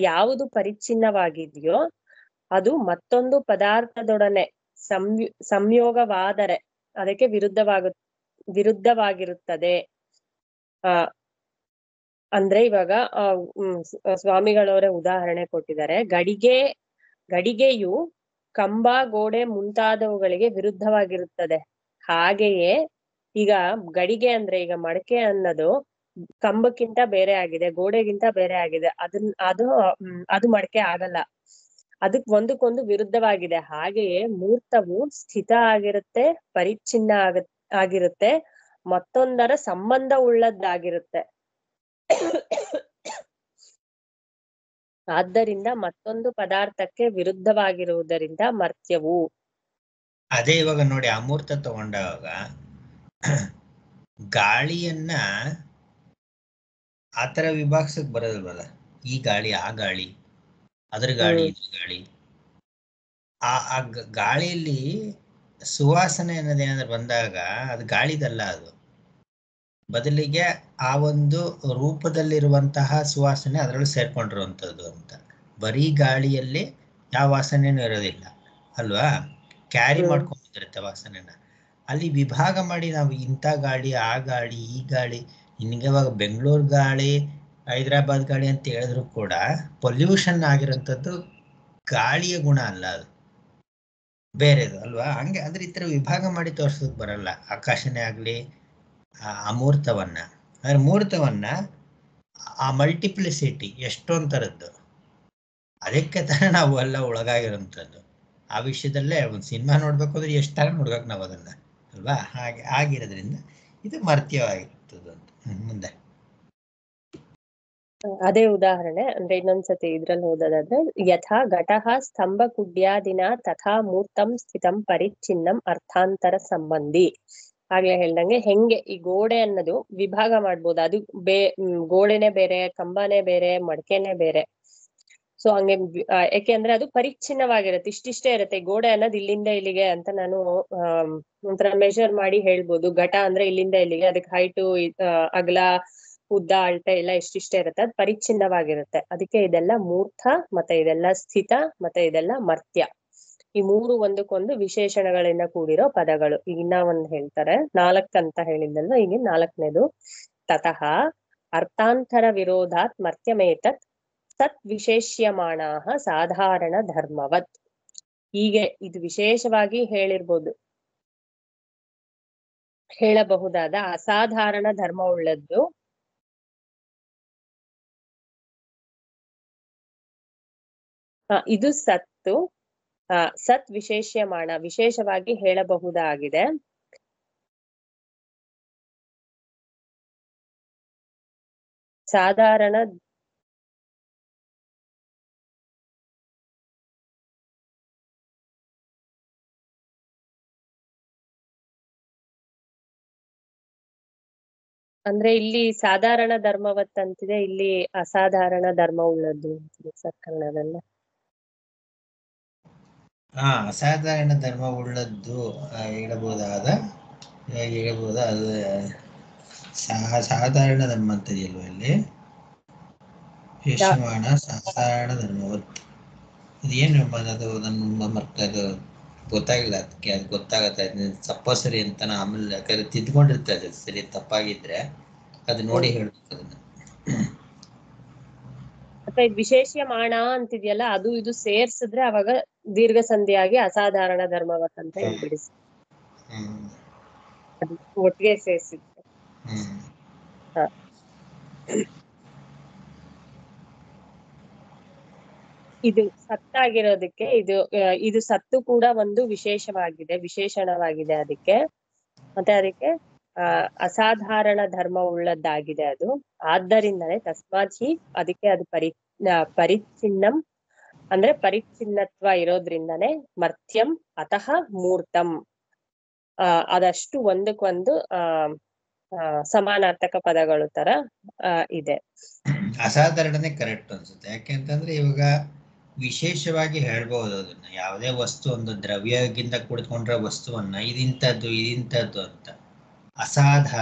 ಯಾವುದು ಪರಿಚ್ಛಿನ್ನವಾಗಿದೆಯೋ ಅದು ಮತ್ತೊಂದು ಪದಾರ್ಥದೊಡನೆ ಸಂಯೋಗವಾದರೆ ಅದಕ್ಕೆ ವಿರುದ್ಧವಾಗಿರುತ್ತದೆ. ಅಂದ್ರೆ ಇವಾಗ ಸ್ವಾಮಿಗಳವರೇ ಉದಾಹರಣೆ ಕೊಟ್ಟಿದ್ದಾರೆ. ಗಡಿಗೆಯು ಕಂಬ, ಗೋಡೆ ಮುಂತಾದವುಗಳಿಗೆ ವಿರುದ್ಧವಾಗಿರುತ್ತದೆ. ಹಾಗೆಯೇ ಈಗ ಗಡಿಗೆ ಅಂದ್ರೆ ಈಗ ಮಡಕೆ ಅನ್ನೋದು ಕಂಬಕ್ಕಿಂತ ಬೇರೆ ಆಗಿದೆ, ಗೋಡೆಗಿಂತ ಬೇರೆ ಆಗಿದೆ, ಅದು ಮಡಕೆ ಆಗಲ್ಲ, ಅದಕ್ ಒಂದಕ್ಕೊಂದು ವಿರುದ್ಧವಾಗಿದೆ. ಹಾಗೆಯೇ ಮೂರ್ತವು ಸ್ಥಿತ ಆಗಿರುತ್ತೆ, ಪರಿಚ್ಛಿನ್ನ ಆಗಿರುತ್ತೆ, ಮತ್ತೊಂದರ ಸಂಬಂಧ ಉಳ್ಳದ್ದಾಗಿರುತ್ತೆ. ಆದ್ದರಿಂದ ಮತ್ತೊಂದು ಪದಾರ್ಥಕ್ಕೆ ವಿರುದ್ಧವಾಗಿರುವುದರಿಂದ ಮರ್ತ್ಯವು. ಅದೇ ಇವಾಗ ನೋಡಿ ಅಮೂರ್ತ ತಗೊಂಡಾಗ ಗಾಳಿಯನ್ನ ಆತರ ವಿಭಾಗಿಸಕ್ ಬರೋದಿಲ್ವಲ್ಲ. ಈ ಗಾಳಿ ಆ ಗಾಳಿ, ಅದ್ರ ಗಾಳಿ ಇದ್ರ ಗಾಳಿ. ಆ ಗಾಳಿಯಲ್ಲಿ ಸುವಾಸನೆ ಅನ್ನೋದೇನಾದ್ರು ಬಂದಾಗ ಅದು ಗಾಳಿದಲ್ಲ, ಅದು ಬದಲಿಗೆ ಆ ಒಂದು ರೂಪದಲ್ಲಿರುವಂತಹ ಸುವಾಸನೆ ಅದರಲ್ಲಿ ಸೇರ್ಕೊಂಡಿರುವಂಥದ್ದು ಅಂತ. ಬರೀ ಗಾಳಿಯಲ್ಲಿ ಯಾವ ವಾಸನೆನೂ ಇರೋದಿಲ್ಲ ಅಲ್ವಾ, ಕ್ಯಾರಿ ಮಾಡ್ಕೊಂಡಿರುತ್ತೆ ವಾಸನೆನ. ಅಲ್ಲಿ ವಿಭಾಗ ಮಾಡಿ ನಾವು ಇಂಥ ಗಾಳಿ ಆ ಗಾಳಿ ಈ ಗಾಳಿ, ನಿನಗೆ ಇವಾಗ ಬೆಂಗಳೂರು ಗಾಳಿ ಹೈದರಾಬಾದ್ ಗಾಳಿ ಅಂತ ಹೇಳಿದ್ರು ಕೂಡ ಪೊಲ್ಯೂಷನ್ ಆಗಿರೋಂಥದ್ದು ಗಾಳಿಯ ಗುಣ ಅಲ್ಲ, ಅದು ಬೇರೆದು ಅಲ್ವಾ. ಹಂಗೆ ಅದ್ರ ಈ ಥರ ವಿಭಾಗ ಮಾಡಿ ತೋರ್ಸೋಕ್ ಬರಲ್ಲ ಆಕಾಶನೇ ಆಗಲಿ ಅಮೂರ್ತವನ್ನ. ಅಂದ್ರೆ ಮೂರ್ತವನ್ನ ಆ ಮಲ್ಟಿಪ್ಲಿಸಿಟಿ ಎಷ್ಟೊಂದು ಥರದ್ದು, ಅದಕ್ಕೆ ತಾನೇ ನಾವು ಎಲ್ಲ ಒಳಗಾಗಿರೋಂಥದ್ದು. ಆ ವಿಷಯದಲ್ಲೇ ಒಂದು ಸಿನಿಮಾ ನೋಡ್ಬೇಕು ಅಂದ್ರೆ ಎಷ್ಟು ತರ ನೋಡ್ಬೇಕು ನಾವು ಅದನ್ನ ಅಲ್ವಾ. ಹಾಗೆ ಆಗಿರೋದ್ರಿಂದ ಇದು ಮರ್ತ್ಯವಾಗಿರ್ತದೆ ಅಂತ. ಮುಂದೆ ಅದೇ ಉದಾಹರಣೆ ಅಂದ್ರೆ ಇನ್ನೊಂದ್ಸತಿ ಇದ್ರಲ್ಲಿ ಓದೋದಾದ್ರೆ, ಯಥಾ ಘಟಃ ಸ್ತಂಭ ಕುಡ್ಯಾದಿನ ತಥಾ ಮೂರ್ತಂ ಸ್ಥಿತಂ ಪರಿಚ್ಛಿನ್ನಂ ಅರ್ಥಾಂತರ ಸಂಬಂಧಿ. ಆಗ್ಲೇ ಹೇಳ್ದಂಗೆ ಹೆಂಗೆ ಈ ಗೋಡೆ ಅನ್ನೋದು ವಿಭಾಗ ಮಾಡ್ಬೋದು, ಅದು ಗೋಡೆನೆ ಬೇರೆ, ಕಂಬನೇ ಬೇರೆ, ಮಡಕೆನೆ ಬೇರೆ. ಸೊ ಹಂಗೆ ಯಾಕೆಂದ್ರೆ ಅದು ಪರಿಚ್ಛಿನ್ನವಾಗಿರುತ್ತೆ, ಇಷ್ಟಿಷ್ಟೇ ಇರುತ್ತೆ. ಗೋಡೆ ಅನ್ನೋದು ಇಲ್ಲಿಂದ ಇಲ್ಲಿಗೆ ಅಂತ ನಾನು ಒಂಥರ ಮೆಷರ್ ಮಾಡಿ ಹೇಳ್ಬೋದು. ಘಟ ಅಂದ್ರೆ ಇಲ್ಲಿಂದ ಇಲ್ಲಿಗೆ, ಅದಕ್ಕೆ ಹೈಟು ಅಗಲ ಉದ್ದ ಅಳತೆ ಎಲ್ಲ ಇಷ್ಟಿಷ್ಟೇ ಇರುತ್ತೆ, ಅದು ಪರಿಚ್ಛಿನ್ನವಾಗಿರುತ್ತೆ. ಅದಕ್ಕೆ ಇದೆಲ್ಲ ಮೂರ್ತ, ಮತ್ತೆ ಇದೆಲ್ಲ ಸ್ಥಿತ, ಮತ್ತೆ ಇದೆಲ್ಲ ಮರ್ತ್ಯ. ಈ ಮೂರು ಒಂದಕ್ಕೊಂದು ವಿಶೇಷಣಗಳಿಂದ ಕೂಡಿರೋ ಪದಗಳು. ಈಗ ಇನ್ನ ಒಂದ್ ಹೇಳ್ತಾರೆ, 4 ಅಂತ ಹೇಳಿದ್ದಲ್ವ, ಈಗ 4ನೇದು. ತತಃ ಅರ್ಥಾಂತರ ವಿರೋಧಾತ್ ಮರ್ತ್ಯಮೇತತ್ ಸತ್ ವಿಶೇಷ್ಯಮಾಣಾಹ ಸಾಧಾರಣ ಧರ್ಮವತ್. ಹೀಗೆ ಇದು ವಿಶೇಷವಾಗಿ ಹೇಳಬಹುದಾದ ಅಸಾಧಾರಣ ಧರ್ಮವುಳ್ಳದ್ದು ಇದು ಸತ್ತು. ಸತ್ ವಿಶೇಷ್ಯಮಾಣ ವಿಶೇಷವಾಗಿ ಹೇಳಬಹುದಾಗಿದೆ. ಸಾಧಾರಣ ಅಂದ್ರೆ ಇಲ್ಲಿ ಸಾಧಾರಣ ಧರ್ಮವತ್ ಅಂತಿದೆ, ಇಲ್ಲಿ ಅಸಾಧಾರಣ ಧರ್ಮ ಉಳ್ಳದ್ದು ಅಂತಿದೆ ಸರ್ ಕನ್ನಡದಲ್ಲಿ. ಅಸಾಧಾರಣ ಧರ್ಮ ಉಳ್ಳದ್ದು ಹೇಳಬಹುದಾದ ಅದು ಸಾಧಾರಣ ಧರ್ಮ ಅಂತಿದೆಯಲ್ವ ಇಲ್ಲಿ, ವಿಶೇಷಮಾಣ ಸಾಧಾರಣ ಧರ್ಮವತ್. ಇದೇನು ಅದು ನನ್ನ ಮರ್ತದು ಗೊತ್ತಾಗಿಲ್ಲ, ಅದಕ್ಕೆ ಅದು ಗೊತ್ತಾಗತ್ತೆ ಸಪ್ಪಸರಿ ಅಂತ ಆಮೇಲೆ ಯಾಕಂದ್ರೆ ತಿದ್ಕೊಂಡಿರ್ತದೆ ಸರಿ ತಪ್ಪಾಗಿದ್ರೆ ಅದು ನೋಡಿ ಹೇಳ್ಬೇಕು ಅದನ್ನ. ಮತ್ತೆ ವಿಶೇಷ್ಯಮಾಣ ಅಂತಿದೆಯಲ್ಲ, ಅದು ಇದು ಸೇರ್ಸಿದ್ರೆ ಅವಾಗ ದೀರ್ಘ ಸಂಧಿಯಾಗಿ ಅಸಾಧಾರಣ ಧರ್ಮವತ್ ಅಂತ ಹೇಳ್ಬಿಡಿಸಿ, ಅದು ಒಟ್ಟಿಗೆ ಸೇರಿಸಿದ್ರೆ. ಇದು ಸತ್ತಾಗಿರೋದಕ್ಕೆ ಇದು ಸತ್ತು ಕೂಡ ಒಂದು ವಿಶೇಷಣವಾಗಿದೆ ಅದಕ್ಕೆ. ಮತ್ತೆ ಅದಕ್ಕೆ ಅಸಾಧಾರಣ ಧರ್ಮ ಉಳ್ಳದ್ದಾಗಿದೆ ಅದು. ಆದ್ದರಿಂದಲೇ ತಸ್ಮಾಚಿ ಅದಕ್ಕೆ ಅದು ಪರಿಚ್ಛಿನ್ನಂ ಅಂದ್ರೆ ಪರಿಚ್ಛಿನ್ನತ್ವ ಇರೋದ್ರಿಂದನೇ ಮರ್ತ್ಯಂ ಅತಃ ಮೂರ್ತಂ. ಅದಷ್ಟು ಒಂದಕ್ಕೊಂದು ಸಮಾನಾರ್ಥಕ ಪದಗಳು ತರ ಇದೆ. ಅಸಾಧಾರಣನೇ ಕರೆಕ್ಟ್ ಅನ್ಸುತ್ತೆ. ಯಾಕೆಂತಂದ್ರೆ ಇವಾಗ ವಿಶೇಷವಾಗಿ ಹೇಳ್ಬಹುದು ಅದನ್ನ, ಯಾವುದೇ ವಸ್ತು ಒಂದು ದ್ರವ್ಯಗಿಂತ ಕೂಡಿಕೊಂಡ್ರ ವಸ್ತುವನ್ನ ಇದಿಂತದ್ದು ಅಂತ.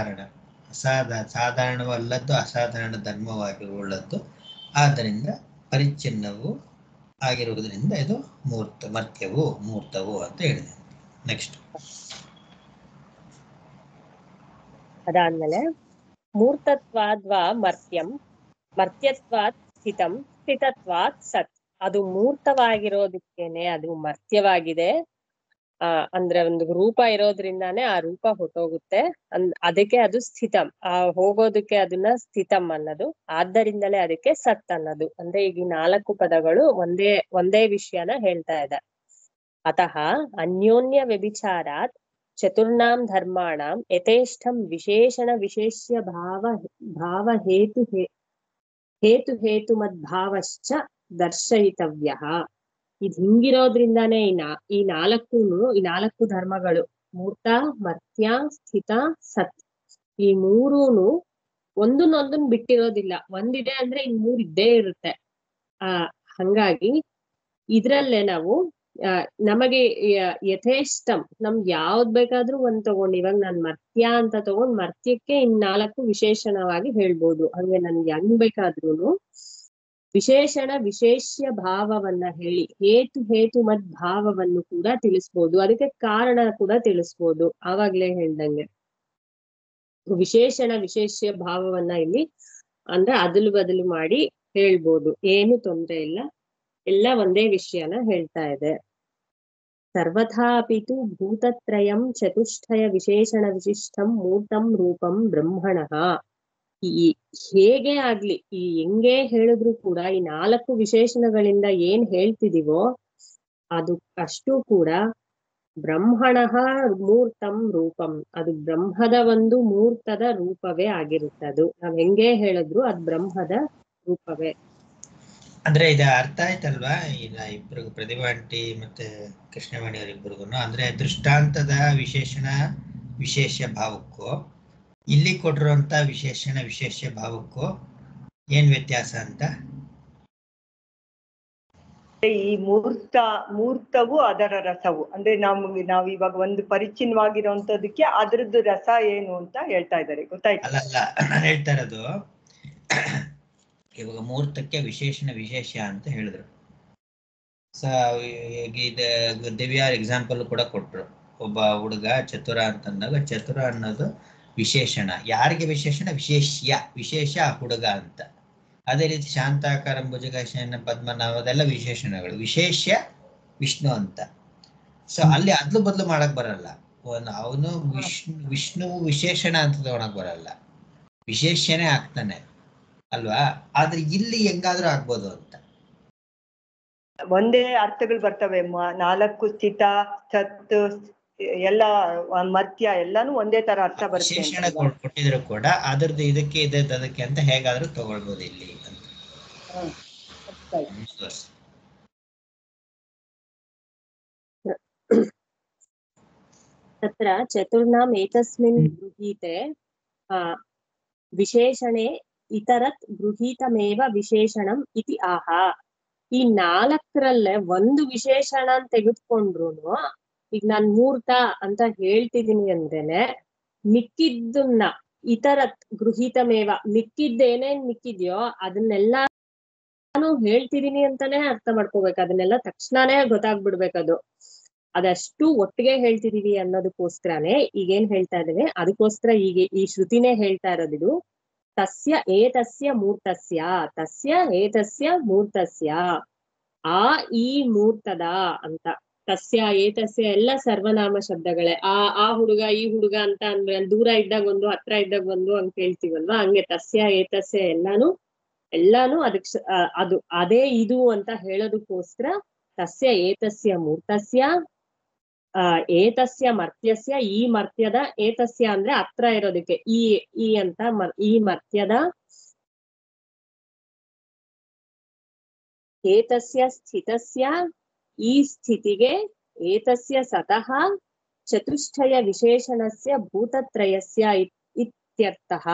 ಸಾಧಾರಣವಲ್ಲದ್ದು ಅಸಾಧಾರಣ ಧರ್ಮವಾಗಿ ಉಳ್ಳದ್ದು, ಆದ್ದರಿಂದ ಪರಿಚ್ಛಿನ್ನವು ಆಗಿರುವುದರಿಂದ ಇದು ಮೂರ್ತವು ಅಂತ ಹೇಳಿದೆ. ನೆಕ್ಸ್ಟ್ ಅದಾದ್ಮೇಲೆ ಮೂರ್ತತ್ವಾದ್ವಾ ಮರ್ತ್ಯಂ, ಮರ್ತ್ಯತ್ವಾತ್ ಸ್ಥಿತಂ, ಸ್ಥಿತತ್ವಾತ್ ಸತ್. ಅದು ಮೂರ್ತವಾಗಿರೋದಕ್ಕೇನೆ ಅದು ಮರ್ತ್ಯವಾಗಿದೆ. ಅಂದ್ರೆ ಒಂದು ರೂಪ ಇರೋದ್ರಿಂದಾನೇ ಆ ರೂಪ ಹೊಟ್ಟೋಗುತ್ತೆ, ಅದಕ್ಕೆ ಅದು ಸ್ಥಿತಂ, ಹೋಗೋದಕ್ಕೆ ಅದನ್ನ ಸ್ಥಿತಂ ಅನ್ನೋದು. ಆದ್ದರಿಂದಲೇ ಅದಕ್ಕೆ ಸತ್ ಅನ್ನೋದು. ಅಂದ್ರೆ ಈಗ 4 ಪದಗಳು ಒಂದೇ ವಿಷಯನ ಹೇಳ್ತಾ ಇದೆ. ಅತಃ ಅನ್ಯೋನ್ಯ ವ್ಯಭಿಚಾರಾತ್ ಚತುರ್ಣಾಂ ಧರ್ಮಾಣಾಂ ಯಥೇಷ್ಟಂ ವಿಶೇಷಣ ವಿಶೇಷ್ಯ ಭಾವ ಹೇತು ಮದ್ಭಾವಶ್ಚ ದರ್ಶಯಿತವ್ಯ. ಇದ್ ಹಿಂಗಿರೋದ್ರಿಂದಾನೇ ಈ ನಾಲ್ಕು ಧರ್ಮಗಳು ಮೂರ್ತ, ಮರ್ತ್ಯ, ಸ್ಥಿತ, ಸತ್, ಈ ಮೂರೂನು ಒಂದನ್ನೊಂದನ್ ಬಿಟ್ಟಿರೋದಿಲ್ಲ. ಒಂದಿದೆ ಅಂದ್ರೆ ಇನ್ ಮೂರ್ ಇದ್ದೇ ಇರುತ್ತೆ. ಹಂಗಾಗಿ ಇದ್ರಲ್ಲೇ ನಾವು ನಮಗೆ ಯಥೇಷ್ಟಂ ನಮ್ಗೆ ಯಾವ್ದ್ ಬೇಕಾದ್ರೂ ಒಂದ್ ತಗೊಂಡ್, ಇವಾಗ ನಾನ್ ಮರ್ತ್ಯ ಅಂತ ತಗೊಂಡ್ ಮರ್ತ್ಯಕ್ಕೆ ಇನ್ 4 ವಿಶೇಷಣವಾಗಿ ಹೇಳ್ಬೋದು. ಹಂಗೆ ನನ್ಗೆ ಹೆಂಗ್ ಬೇಕಾದ್ರೂನು ವಿಶೇಷಣ ವಿಶೇಷ್ಯ ಭಾವವನ್ನ ಹೇಳಿ ಹೇತು ಮತ್ ಭಾವವನ್ನು ಕೂಡ ತಿಳಿಸ್ಬೋದು. ಅದಕ್ಕೆ ಕಾರಣ ಕೂಡ ತಿಳಿಸ್ಬೋದು. ಆವಾಗ್ಲೇ ಹೇಳ್ದಂಗೆ ವಿಶೇಷಣ ವಿಶೇಷ್ಯ ಭಾವವನ್ನ ಇಲ್ಲಿ ಅಂದ್ರೆ ಅದಲು ಬದಲು ಮಾಡಿ ಹೇಳ್ಬೋದು. ಏನು ತೊಂದ್ರೆ ಇಲ್ಲ, ಎಲ್ಲ ಒಂದೇ ವಿಷಯನ ಹೇಳ್ತಾ ಇದೆ. ಸರ್ವಥಾಪಿತು ಭೂತತ್ರಯಂ ಚತುಷ್ಟಯ ವಿಶೇಷಣ ವಿಶಿಷ್ಟಂ ಮೂರ್ತಂ ರೂಪಂ ಬ್ರಹ್ಮಣಃ. ಈ ಹೇಗೆ ಆಗ್ಲಿ, ಈ ಹೆಂಗೆ ಹೇಳಿದ್ರು ಕೂಡ ಈ 4 ವಿಶೇಷಣಗಳಿಂದ ಏನ್ ಹೇಳ್ತಿದೀವೋ ಅದು ಅಷ್ಟು ಕೂಡ ಬ್ರಹ್ಮಣಃ ಮೂರ್ತಂ ರೂಪಂ, ಅದು ಬ್ರಹ್ಮದ ಒಂದು ಮೂರ್ತದ ರೂಪವೇ ಆಗಿರುತ್ತೆ. ಅದು ನಾವ್ ಹೆಂಗೆ ಹೇಳಿದ್ರು ಅದ್ ಬ್ರಹ್ಮದ ರೂಪವೇ. ಅಂದ್ರೆ ಇದು ಅರ್ಥ ಆಯ್ತಲ್ವಾ? ಈಗ ಇಬ್ರಿಗೂ, ಪ್ರತಿಭಾ ಆಂಟಿ ಮತ್ತೆ ಕೃಷ್ಣವೇಣಿ ಅವರಿಬ್ಬರಿಗೂ ಅಂದ್ರೆ ದೃಷ್ಟಾಂತದ ವಿಶೇಷಣ ವಿಶೇಷ ಭಾವಕ್ಕೂ ಇಲ್ಲಿ ಕೊಟ್ಟಿರುವಂತ ವಿಶೇಷಣ ವಿಶೇಷ ಭಾವಕ್ಕೂ ಏನ್ ವ್ಯತ್ಯಾಸ ಅಂತ? ಈ ಮೂರ್ತವು ಅದರ ರಸವು ಅಂದ್ರೆ ನಾವ್ ಇವಾಗ ಒಂದು ಪರಿಚಿನ್ನವಾಗಿರುವಂತದಕ್ಕೆ ಅದ್ರದ್ದು ರಸ ಏನು ಅಂತ ಹೇಳ್ತಾ ಇದ್ದಾರೆ. ಗೊತ್ತಾಯ್ತು? ಅಲ್ಲ, ನಾನು ಹೇಳ್ತಾ ಇರೋದು ಇವಾಗ ಮೂರ್ತಕ್ಕೆ ವಿಶೇಷಣ ವಿಶೇಷ ಅಂತ ಹೇಳಿದ್ರು. ದಿವ್ಯಾ ಎಕ್ಸಾಂಪಲ್ ಕೂಡ ಕೊಟ್ರು. ಒಬ್ಬ ಹುಡುಗ ಚತುರ ಅಂತಂದಾಗ ಚತುರ ಅನ್ನೋದು ವಿಶೇಷಣ. ಯಾರಿಗೆ ವಿಶೇಷಣ? ವಿಶೇಷ ಹುಡುಗ ಅಂತ. ಅದೇ ರೀತಿ ಶಾಂತಾಕಾರ, ಭುಜಗಾಶನ, ಪದ್ಮನಾಭ ಅದೆಲ್ಲ ವಿಶೇಷಣಗಳು. ವಿಶೇಷ ವಿಷ್ಣು ಅಂತ. ಸೊ ಅಲ್ಲಿ ಅದ್ಲು ಬದ್ಲು ಮಾಡಕ್ ಬರಲ್ಲ. ಅವನು ವಿಷ್ಣುವು ವಿಶೇಷಣ ಅಂತ ತಗೊಳಕ್ ಬರಲ್ಲ, ವಿಶೇಷನೇ ಆಗ್ತಾನೆ ಅಲ್ವಾ? ಆದ್ರೆ ಇಲ್ಲಿ ಹೆಂಗಾದ್ರೂ ಆಗ್ಬೋದು ಅಂತ ಒಂದೇ ಅರ್ಥಗಳು ಬರ್ತವೆ. 4 ಸ್ಥಿತ, ಸತ್, ಎಲ್ಲ ಮರ್ತ್ಯ ಎಲ್ಲಾನು ಒಂದೇ ತರ ಅರ್ಥ ಬರುತ್ತೆ. ವಿಶೇಷಣ ಕೊಟ್ಟಿದ್ರು ಕೂಡ ಅದ್ರದ್ದು ಇದಕ್ಕೆ ಅದಕ್ಕೆ ಅಂತ ಹೇಗಾದ್ರೂ ತಗೊಳ್ಬೋದು ಇಲ್ಲಿ ಅಂತ. ತತ್ರ ಚತುರ್ಣಾಂ ಏತಸ್ಮಿನ್ ಗೃಹೀತೆ ವಿಶೇಷಣೆ ಇತರತ್ ಗೃಹೀತಮೇವ ವಿಶೇಷಣಂ ಇತಿ ಆಹ. ಈ 4ರಲ್ಲೇ ಒಂದು ವಿಶೇಷಣ ಅಂತ ತೆಗೆದುಕೊಂಡ್ರು, ಈಗ ನಾನ್ ಮೂರ್ತ ಅಂತ ಹೇಳ್ತಿದೀನಿ ಅಂದ್ರೇನೆ ಮಿಕ್ಕಿದ್ದನ್ನ ಇತರತ್ ಗೃಹೀತಮೇವ, ಮಿಕ್ಕಿದ್ದೇನೇನ್ ಮಿಕ್ಕಿದ್ಯೋ ಅದನ್ನೆಲ್ಲಾನು ಹೇಳ್ತಿದೀನಿ ಅಂತಾನೆ ಅರ್ಥ ಮಾಡ್ಕೋಬೇಕು. ಅದನ್ನೆಲ್ಲ ತಕ್ಷಣನೇ ಗೊತ್ತಾಗ್ಬಿಡ್ಬೇಕದು. ಅದಷ್ಟು ಒಟ್ಟಿಗೆ ಹೇಳ್ತಿದೀವಿ ಅನ್ನೋದಕ್ಕೋಸ್ಕರನೇ ಈಗೇನ್ ಹೇಳ್ತಾ ಇದ್ದೇವೆ, ಅದಕ್ಕೋಸ್ಕರ ಈಗ ಈ ಶ್ರುತಿನೇ ಹೇಳ್ತಾ ಇರೋದಿದು. ತಸ್ಯ ಏತಸ್ಯ ಮೂರ್ತಸ್ಯ ಈ ಮೂರ್ತದ ಅಂತ. ತಸ್ಯ ಏತಸ್ಯ ಎಲ್ಲ ಸರ್ವನಾಮ ಶಬ್ದಗಳೇ. ಆ ಹುಡುಗ ಈ ಹುಡುಗ ಅಂತ ಅಂದ್ರೆ ದೂರ ಇದ್ದಾಗ ಒಂದು, ಹತ್ರ ಇದ್ದಾಗ ಒಂದು ಅಂತ ಹೇಳ್ತೀವಲ್ವಾ, ಹಂಗೆ ತಸ್ಯ ಏತಸ್ಯ ಎಲ್ಲಾನು ಅದಕ್ ಅದು ಅದೇ ಇದು ಅಂತ ಹೇಳೋದಕ್ಕೋಸ್ಕರ ತಸ್ಯ ಏತಸ್ಯ ಮೂರ್ತಸ್ಯ ಏತಸ್ಯ ಮರ್ತ್ಯಸ್ಯ, ಈ ಮರ್ತ್ಯದ, ಏತಸ್ಯ ಅಂದ್ರೆ ಹತ್ರ ಇರೋದಕ್ಕೆ ಈ ಅಂತ, ಈ ಮರ್ತ್ಯದ, ಏತಸ್ಯ ಸ್ಥಿತಸ್ಯ, ಈ ಸ್ಥಿತಿಗೆ, ಏತಸ್ಯ ಸತಃ ಚತುಷ್ಟಯ ವಿಶೇಷಣಸ್ಯ ಭೂತತ್ರಯಸ್ಯ ಇತ್ಯರ್ಥಃ.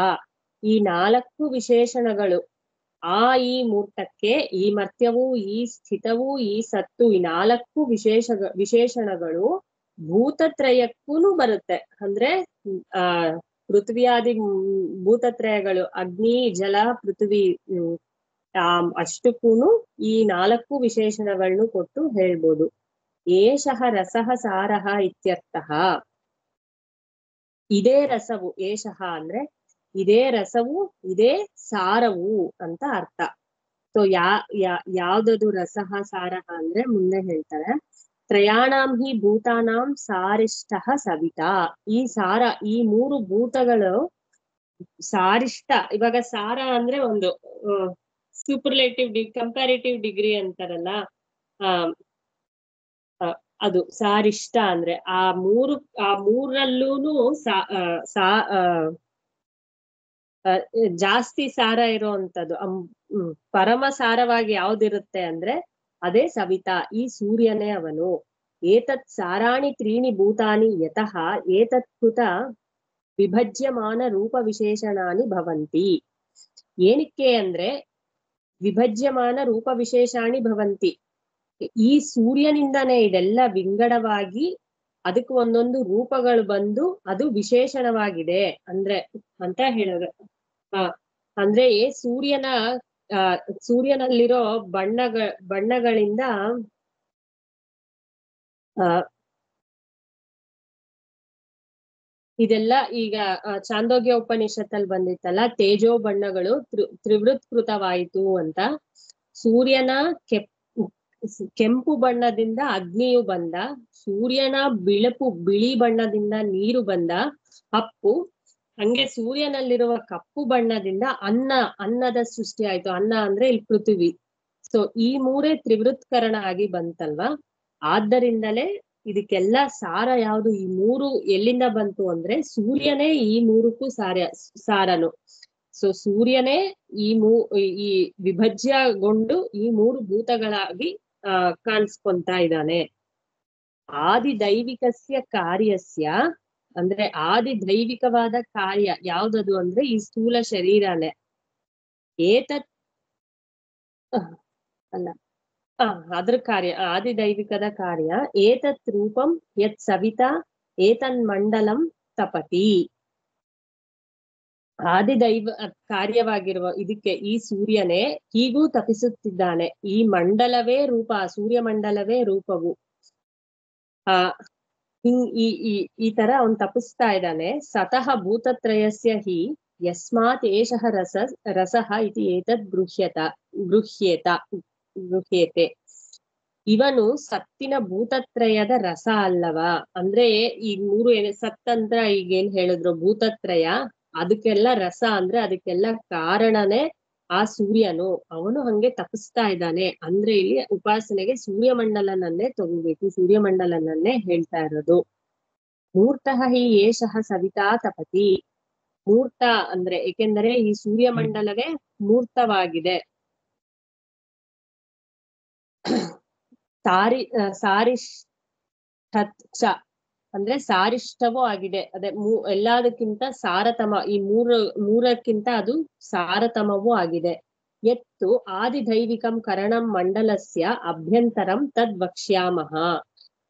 ಈ 4 ವಿಶೇಷಣಗಳು ಈ ಮೂರ್ತಕ್ಕೆ, ಈ ಮರ್ತ್ಯವು, ಈ ಸ್ಥಿತವು, ಈ ಸತ್ತು, ಈ 4 ವಿಶೇಷಣಗಳು ಭೂತತ್ರಯಕ್ಕೂ ಬರುತ್ತೆ. ಅಂದ್ರೆ ಪೃಥ್ವಿಯಾದಿ ಭೂತತ್ರಯಗಳು, ಅಗ್ನಿ, ಜಲ, ಪೃಥ್ವಿ, ಅಷ್ಟಕ್ಕೂನು ಈ 4 ವಿಶೇಷಣಗಳನ್ನು ಕೊಟ್ಟು ಹೇಳ್ಬೋದು. ಏಷಃ ರಸಃ ಸಾರಃ ಇತ್ಯರ್ಥಃ. ಇದೇ ರಸವು, ಏಷಃ ಅಂದ್ರೆ ಇದೇ ರಸವು, ಇದೇ ಸಾರವು ಅಂತ ಅರ್ಥ. ಸೊ ಯಾವ್ದದು ರಸಃ ಸಾರಃ ಅಂದ್ರೆ ಮುಂದೆ ಹೇಳ್ತಾರೆ. ತ್ರಯಾಣಾಂ ಹಿ ಭೂತಾನಾಂ ಸಾರಿಷ್ಠಃ ಸವಿತಾ. ಈ ಸಾರ, ಈ 3 ಭೂತಗಳು ಸಾರಿಷ್ಠ. ಇವಾಗ ಸಾರ ಅಂದ್ರೆ ಒಂದು ಸೂಪರ್ಲೇಟಿವ್ ಕಂಪ್ಯಾರಿಟಿವ್ ಡಿಗ್ರಿ ಅಂತಾರಲ್ಲ, ಅದು ಸಾರಿಷ್ಟ ಅಂದ್ರೆ ಆ ಮೂರಲ್ಲೂನು ಜಾಸ್ತಿ ಸಾರ ಇರುವಂತದ್ದು ಪರಮ ಸಾರವಾಗಿ ಯಾವ್ದಿರುತ್ತೆ ಅಂದ್ರೆ ಅದೇ ಸವಿತಾ, ಈ ಸೂರ್ಯನೇ ಅವನು. ಏತತ್ ಸಾರಾಣಿ ತ್ರೀಣಿ ಭೂತಾನಿ ಯತಃ ಏತತ್ ಕೃತ ವಿಭಜ್ಯಮಾನ ರೂಪ ವಿಶೇಷಣಾನಿ ಭವಂತಿ. ಏನಕ್ಕೆ ಅಂದ್ರೆ ವಿಭಜ್ಯಮಾನ ರೂಪ ವಿಶೇಷಾಣಿ ಭವಂತಿ, ಈ ಸೂರ್ಯನಿಂದನೇ ಇದೆಲ್ಲ ವಿಂಗಡವಾಗಿ ಅದಕ್ಕೆ ಒಂದೊಂದು ರೂಪಗಳು ಬಂದು ಅದು ವಿಶೇಷಣವಾಗಿದೆ ಅಂದ್ರೆ ಅಂತ ಹೇಳಿದ್ರು. ಅಂದ್ರೆ ಸೂರ್ಯನಲ್ಲಿರೋ ಬಣ್ಣಗಳಿಂದ ಇದೆಲ್ಲ ಈಗ ಚಾಂದೋಗ್ಯ ಉಪನಿಷತ್ತಲ್ಲಿ ಬಂದಿತ್ತಲ್ಲ, ತೇಜೋ ಬಣ್ಣಗಳು ತ್ರಿವೃತ್ಕೃತವಾಯಿತು ಅಂತ. ಸೂರ್ಯನ ಕೆಂಪು ಬಣ್ಣದಿಂದ ಅಗ್ನಿಯು ಬಂದ, ಸೂರ್ಯನ ಬಿಳಿ ಬಣ್ಣದಿಂದ ನೀರು ಬಂದ, ಕಪ್ಪು. ಹಂಗೆ ಸೂರ್ಯನಲ್ಲಿರುವ ಕಪ್ಪು ಬಣ್ಣದಿಂದ ಅನ್ನದ ಸೃಷ್ಟಿ ಆಯ್ತು. ಅನ್ನ ಅಂದ್ರೆ ಇಲ್ಲಿ ಪೃಥ್ವಿ. ಸೊ ಈ ಮೂರೇ ತ್ರಿವೃತ್ಕರಣ ಆಗಿ ಬಂತಲ್ವಾ. ಆದ್ದರಿಂದಲೇ ಇದಕ್ಕೆಲ್ಲ ಸಾರ ಯಾವುದು, ಈ ಮೂರು ಎಲ್ಲಿಂದ ಬಂತು ಅಂದ್ರೆ ಸೂರ್ಯನೇ ಈ ಮೂರಕ್ಕೂ ಸಾರನು. ಸೊ ಸೂರ್ಯನೇ ಈ ವಿಭಜ್ಯಗೊಂಡು ಈ ಮೂರು ಭೂತಗಳಾಗಿ ಕಾಣಿಸ್ಕೊಂತಾ ಇದ್ದಾನೆ. ಆದಿದೈವಿಕಸ್ಯ ಕಾರ್ಯಸ್ಯ ಅಂದ್ರೆ ಆದಿದೈವಿಕವಾದ ಕಾರ್ಯ ಯಾವ್ದದು ಅಂದ್ರೆ ಈ ಸ್ಥೂಲ ಶರೀರನೇ. ಅದ್ರ ಕಾರ್ಯ ಆದಿದೈವಿಕದ ಕಾರ್ಯ. ಏತತ್ ರೂಪಂ ಯತ್ ಸವಿತಾ ಏತನ್ಮಂಡಲಂ ತಪತಿ. ಆದಿದೈವ ಕಾರ್ಯವಾಗಿರುವ ಇದಕ್ಕೆ ಈ ಸೂರ್ಯನೇ ಹೀಗೂ ತಪಿಸುತ್ತಿದ್ದಾನೆ. ಈ ಮಂಡಲವೇ ರೂಪ, ಸೂರ್ಯಮಂಡಲವೇ ರೂಪವು. ಈ ತರ ಅವನ್ ತಪಿಸ್ತಾ ಇದ್ದಾನೆ. ಸತಃ ಭೂತತ್ರಯಸ್ಯ ಹಿ ಯಸ್ಮಾತ್ ಏಷಃ ರಸಃ ಇತಿ ಏತದ್ ಗೃಹ್ಯೇತೆ. ಇವನು ಸತ್ತಿನ ಭೂತತ್ರಯದ ರಸ ಅಲ್ಲವಾ. ಅಂದ್ರೆ ಈ ಮೂರು ಸತ್ತಂತ್ರ ಈಗೇನ್ ಹೇಳಿದ್ರು ಭೂತತ್ರಯ, ಅದಕ್ಕೆಲ್ಲ ರಸ ಅಂದ್ರೆ ಅದಕ್ಕೆಲ್ಲ ಕಾರಣನೇ ಆ ಸೂರ್ಯನು. ಅವನು ಹಂಗೆ ತಪಿಸ್ತಾ ಇದ್ದಾನೆ ಅಂದ್ರೆ ಇಲ್ಲಿ ಉಪಾಸನೆಗೆ ಸೂರ್ಯಮಂಡಲನನ್ನೇ ತಗೋಬೇಕು, ಸೂರ್ಯಮಂಡಲನನ್ನೇ ಹೇಳ್ತಾ ಇರೋದು. ಮೂರ್ತಃ ಹಿ ಏಷಃ ಸವಿತಾ ತಪತಿ. ಮೂರ್ತ ಅಂದ್ರೆ ಏಕೆಂದರೆ ಈ ಸೂರ್ಯಮಂಡಲವೇ ಮೂರ್ತವಾಗಿದೆ. ಸಾರಿಷ್ಠ ಅಂದ್ರೆ ಸಾರಿಷ್ಠವೂ ಆಗಿದೆ. ಅದೇ ಎಲ್ಲದಕ್ಕಿಂತ ಸಾರತಮ, ಈ ಮೂರಕ್ಕಿಂತ ಅದು ಸಾರತಮವೂ ಆಗಿದೆ. ಎತ್ತು ಆದಿದೈವಿಕಂ ಕರಣಂ ಮಂಡಲಸ್ಯ ಅಭ್ಯಂತರಂ ತದ್ ವಕ್ಷ್ಯಾಮಃ.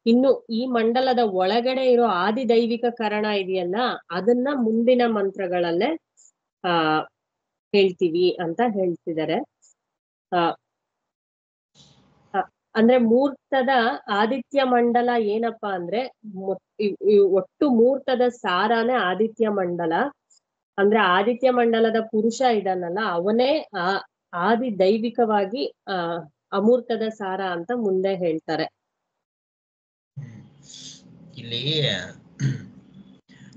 ಇನ್ನು ಈ ಮಂಡಲದ ಒಳಗಡೆ ಇರೋ ಆದಿದೈವಿಕ ಕರಣ ಇದೆಯಲ್ಲ, ಅದನ್ನ ಮುಂದಿನ ಮಂತ್ರಗಳಲ್ಲೇ ಹೇಳ್ತೀವಿ ಅಂತ ಹೇಳ್ತಿದ್ದಾರೆ. ಅಂದ್ರೆ ಮೂರ್ತದ ಆದಿತ್ಯ ಮಂಡಲ ಏನಪ್ಪಾ ಅಂದ್ರೆ ಒಟ್ಟು ಮೂರ್ತದ ಸಾರಾನೇ ಆದಿತ್ಯ ಮಂಡಲ. ಅಂದ್ರೆ ಆದಿತ್ಯ ಮಂಡಲದ ಪುರುಷ ಇದನ್ನಲ್ಲ, ಅವನೇ ಆದಿ ದೈವಿಕವಾಗಿ ಅಮೂರ್ತದ ಸಾರ ಅಂತ ಮುಂದೆ ಹೇಳ್ತಾರೆ. ಇಲ್ಲಿ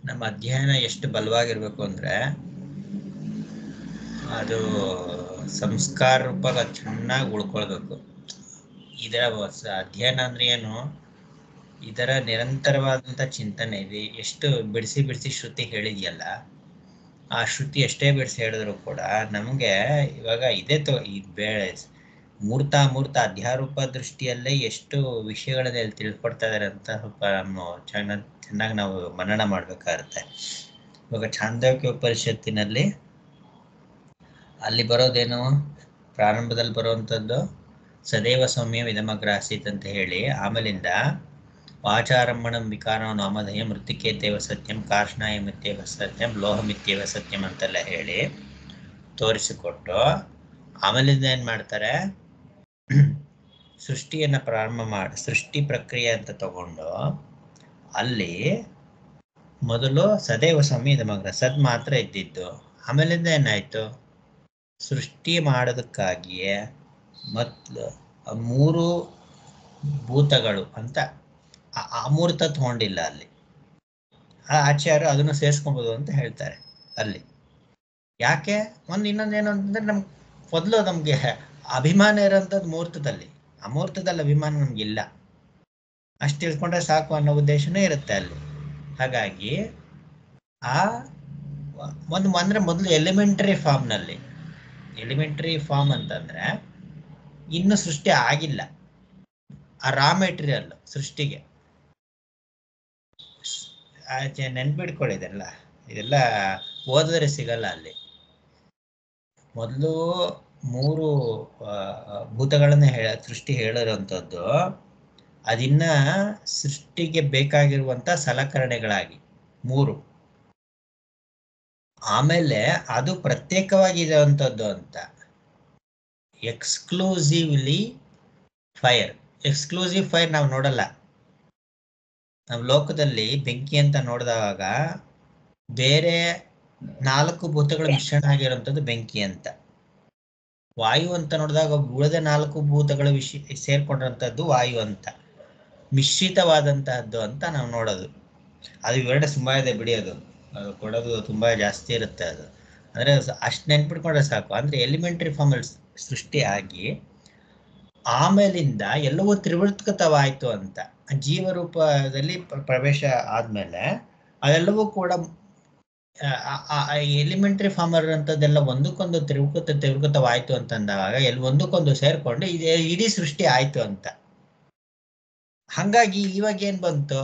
ನಮ್ಮ ಅಧ್ಯಯನ ಎಷ್ಟು ಬಲವಾಗಿರ್ಬೇಕು ಅಂದ್ರೆ ಅದು ಸಂಸ್ಕಾರ ರೂಪದ ಚೆನ್ನಾಗಿ ಉಳ್ಕೊಳ್ಬೇಕು. ಇದರ ಅಧ್ಯಯನ ಅಂದ್ರೆ ಏನು, ಇದರ ನಿರಂತರವಾದಂಥ ಚಿಂತನೆ ಇದೆ. ಎಷ್ಟು ಬಿಡಿಸಿ ಶ್ರುತಿ ಹೇಳಿದ್ಯಲ್ಲ, ಆ ಶ್ರುತಿ ಎಷ್ಟೇ ಬಿಡಿಸಿ ಹೇಳಿದ್ರು ಕೂಡ ನಮಗೆ ಇವಾಗ ಇದೇ ಮೂರ್ತ ಅಧ್ಯಾರೂಪ ದೃಷ್ಟಿಯಲ್ಲೇ ಎಷ್ಟು ವಿಷಯಗಳನ್ನ ತಿಳ್ಕೊಡ್ತಾ ಇದಾರೆ ಅಂತ ಸ್ವಲ್ಪ ಚೆನ್ನಾಗಿ ನಾವು ಮನನ ಮಾಡ್ಬೇಕಾಗತ್ತೆ. ಇವಾಗ ಛಾಂದೋಗ್ಯ ಉಪನಿಷತ್ತಿನಲ್ಲಿ ಅಲ್ಲಿ ಬರೋದೇನು, ಪ್ರಾರಂಭದಲ್ಲಿ ಬರುವಂಥದ್ದು ಸದೇವ ಸೌಮ್ಯ ಇದಮಗ್ರಾಸೀತ್ ಅಂತ ಹೇಳಿ, ಆಮೇಲಿಂದ ವಾಚಾರಂಭಣಂ ವಿಕಾರೋ ನಾಮಧೇಯ ಮೃತ್ತಿಕೇತೇವ ಸತ್ಯಂ ಕಾರ್ಷ್ಣಾಯ ಮಿತ್ಯೇವ ಸತ್ಯಂ ಲೋಹಮಿತ್ಯೇವ ಸತ್ಯಂ ಅಂತೆಲ್ಲ ಹೇಳಿ ತೋರಿಸಿಕೊಟ್ಟು, ಆಮೇಲಿಂದ ಏನು ಮಾಡ್ತಾರೆ, ಸೃಷ್ಟಿಯನ್ನು ಪ್ರಾರಂಭ ಮಾಡಿ ಸೃಷ್ಟಿ ಪ್ರಕ್ರಿಯೆ ಅಂತ ತಗೊಂಡು ಅಲ್ಲಿ ಮೊದಲು ಸದೇವ ಸೌಮ್ಯ ಇದಮಗ್ರ ಸದ್ ಮಾತ್ರ ಇದ್ದಿದ್ದು. ಆಮೇಲಿಂದ ಏನಾಯ್ತು, ಸೃಷ್ಟಿ ಮಾಡೋದಕ್ಕಾಗಿಯೇ ಮತ್ತು ಮೂರು ಭೂತಗಳು ಅಂತ ಅಮೂರ್ತ ತಗೊಂಡಿಲ್ಲ ಅಲ್ಲಿ. ಆ ಆಚಾರ್ಯರು ಅದನ್ನು ಸೇರಿಸ್ಕೊಬೋದು ಅಂತ ಹೇಳ್ತಾರೆ ಅಲ್ಲಿ. ಯಾಕೆ ಇನ್ನೊಂದೇನು ಅಂತಂದ್ರೆ, ನಮ್ಗೆ ಮೊದಲು ನಮಗೆ ಅಭಿಮಾನ ಇರೋಂಥದ್ದು ಮೂರ್ತದಲ್ಲಿ, ಅಮೂರ್ತದಲ್ಲಿ ಅಭಿಮಾನ ನಮಗಿಲ್ಲ. ಅಷ್ಟು ತಿಳ್ಕೊಂಡ್ರೆ ಸಾಕು ಅನ್ನೋ ಉದ್ದೇಶನೂ ಇರುತ್ತೆ ಅಲ್ಲಿ. ಹಾಗಾಗಿ ಆ ಅಂದ್ರೆ ಮೊದಲು ಎಲಿಮೆಂಟರಿ ಫಾರ್ಮ್ ಅಂತಂದ್ರೆ ಇನ್ನು ಸೃಷ್ಟಿ ಆಗಿಲ್ಲ. ಆ ರಾ ಮೆಟೀರಿಯಲ್ ಸೃಷ್ಟಿಗೆ ನೆನ್ಪಿಡ್ಕೊಳ್ಳಿದೆಲ್ಲ, ಇದೆಲ್ಲ ಓದಿದ್ರೆ ಸಿಗಲ್ಲ ಅಲ್ಲಿ. ಮೊದಲು 3 ಭೂತಗಳನ್ನ ಸೃಷ್ಟಿ ಹೇಳಿರುವಂಥದ್ದು ಅದಿನ್ನ ಸೃಷ್ಟಿಗೆ ಬೇಕಾಗಿರುವಂತ ಸಲಕರಣೆಗಳಾಗಿ 3. ಆಮೇಲೆ ಅದು ಪ್ರತ್ಯೇಕವಾಗಿರುವಂಥದ್ದು ಅಂತ ಎಕ್ಸ್ಕ್ಲೂಸಿವ್ ಫೈರ್ ನಾವು ನೋಡಲ್ಲ. ನಾವು ಲೋಕದಲ್ಲಿ ಬೆಂಕಿ ಅಂತ ನೋಡಿದಾಗ ಬೇರೆ 4 ಭೂತಗಳ ಮಿಶ್ರಣ ಆಗಿರುವಂಥದ್ದು ಬೆಂಕಿ ಅಂತ. ವಾಯು ಅಂತ ನೋಡಿದಾಗ ಉಳಿದ 4 ಭೂತಗಳ ಸೇರ್ಕೊಂಡಿರುವಂಥದ್ದು ವಾಯು ಅಂತ, ಮಿಶ್ರಿತವಾದಂತಹದ್ದು ಅಂತ ನಾವು ನೋಡೋದು. ಅದು ಇವೆರಡು ತುಂಬಾ ಇದೆ ಬಿಡಿ, ಅದು ಕೊಡೋದು ತುಂಬಾ ಜಾಸ್ತಿ ಇರುತ್ತೆ. ಅದು ಅಂದ್ರೆ ಅಷ್ಟು ನೆನ್ಪಿಟ್ಕೊಂಡ್ರೆ ಸಾಕು. ಅಂದ್ರೆ ಎಲಿಮೆಂಟರಿ ಫಾರ್ಮಲ್ಲಿ ಸೃಷ್ಟಿ ಆಗಿ ಆಮೇಲಿಂದ ಎಲ್ಲವೂ ತ್ರಿವೃತ್ಕೃತವಾಯ್ತು ಅಂತ ಜೀವರೂಪದಲ್ಲಿ ಪ್ರವೇಶ ಆದ್ಮೇಲೆ ಅದೆಲ್ಲವೂ ಕೂಡ ಎಲಿಮೆಂಟರಿ ಫಾರ್ಮರ್ ಅಂತದೆಲ್ಲ ಒಂದಕ್ಕೊಂದು ತ್ರಿವೃತವಾಯ್ತು ಅಂತಂದಾಗ ಒಂದಕ್ಕೊಂದು ಸೇರ್ಕೊಂಡು ಇಡೀ ಸೃಷ್ಟಿ ಆಯ್ತು ಅಂತ. ಹಂಗಾಗಿ ಇವಾಗ ಏನ್ ಬಂತು,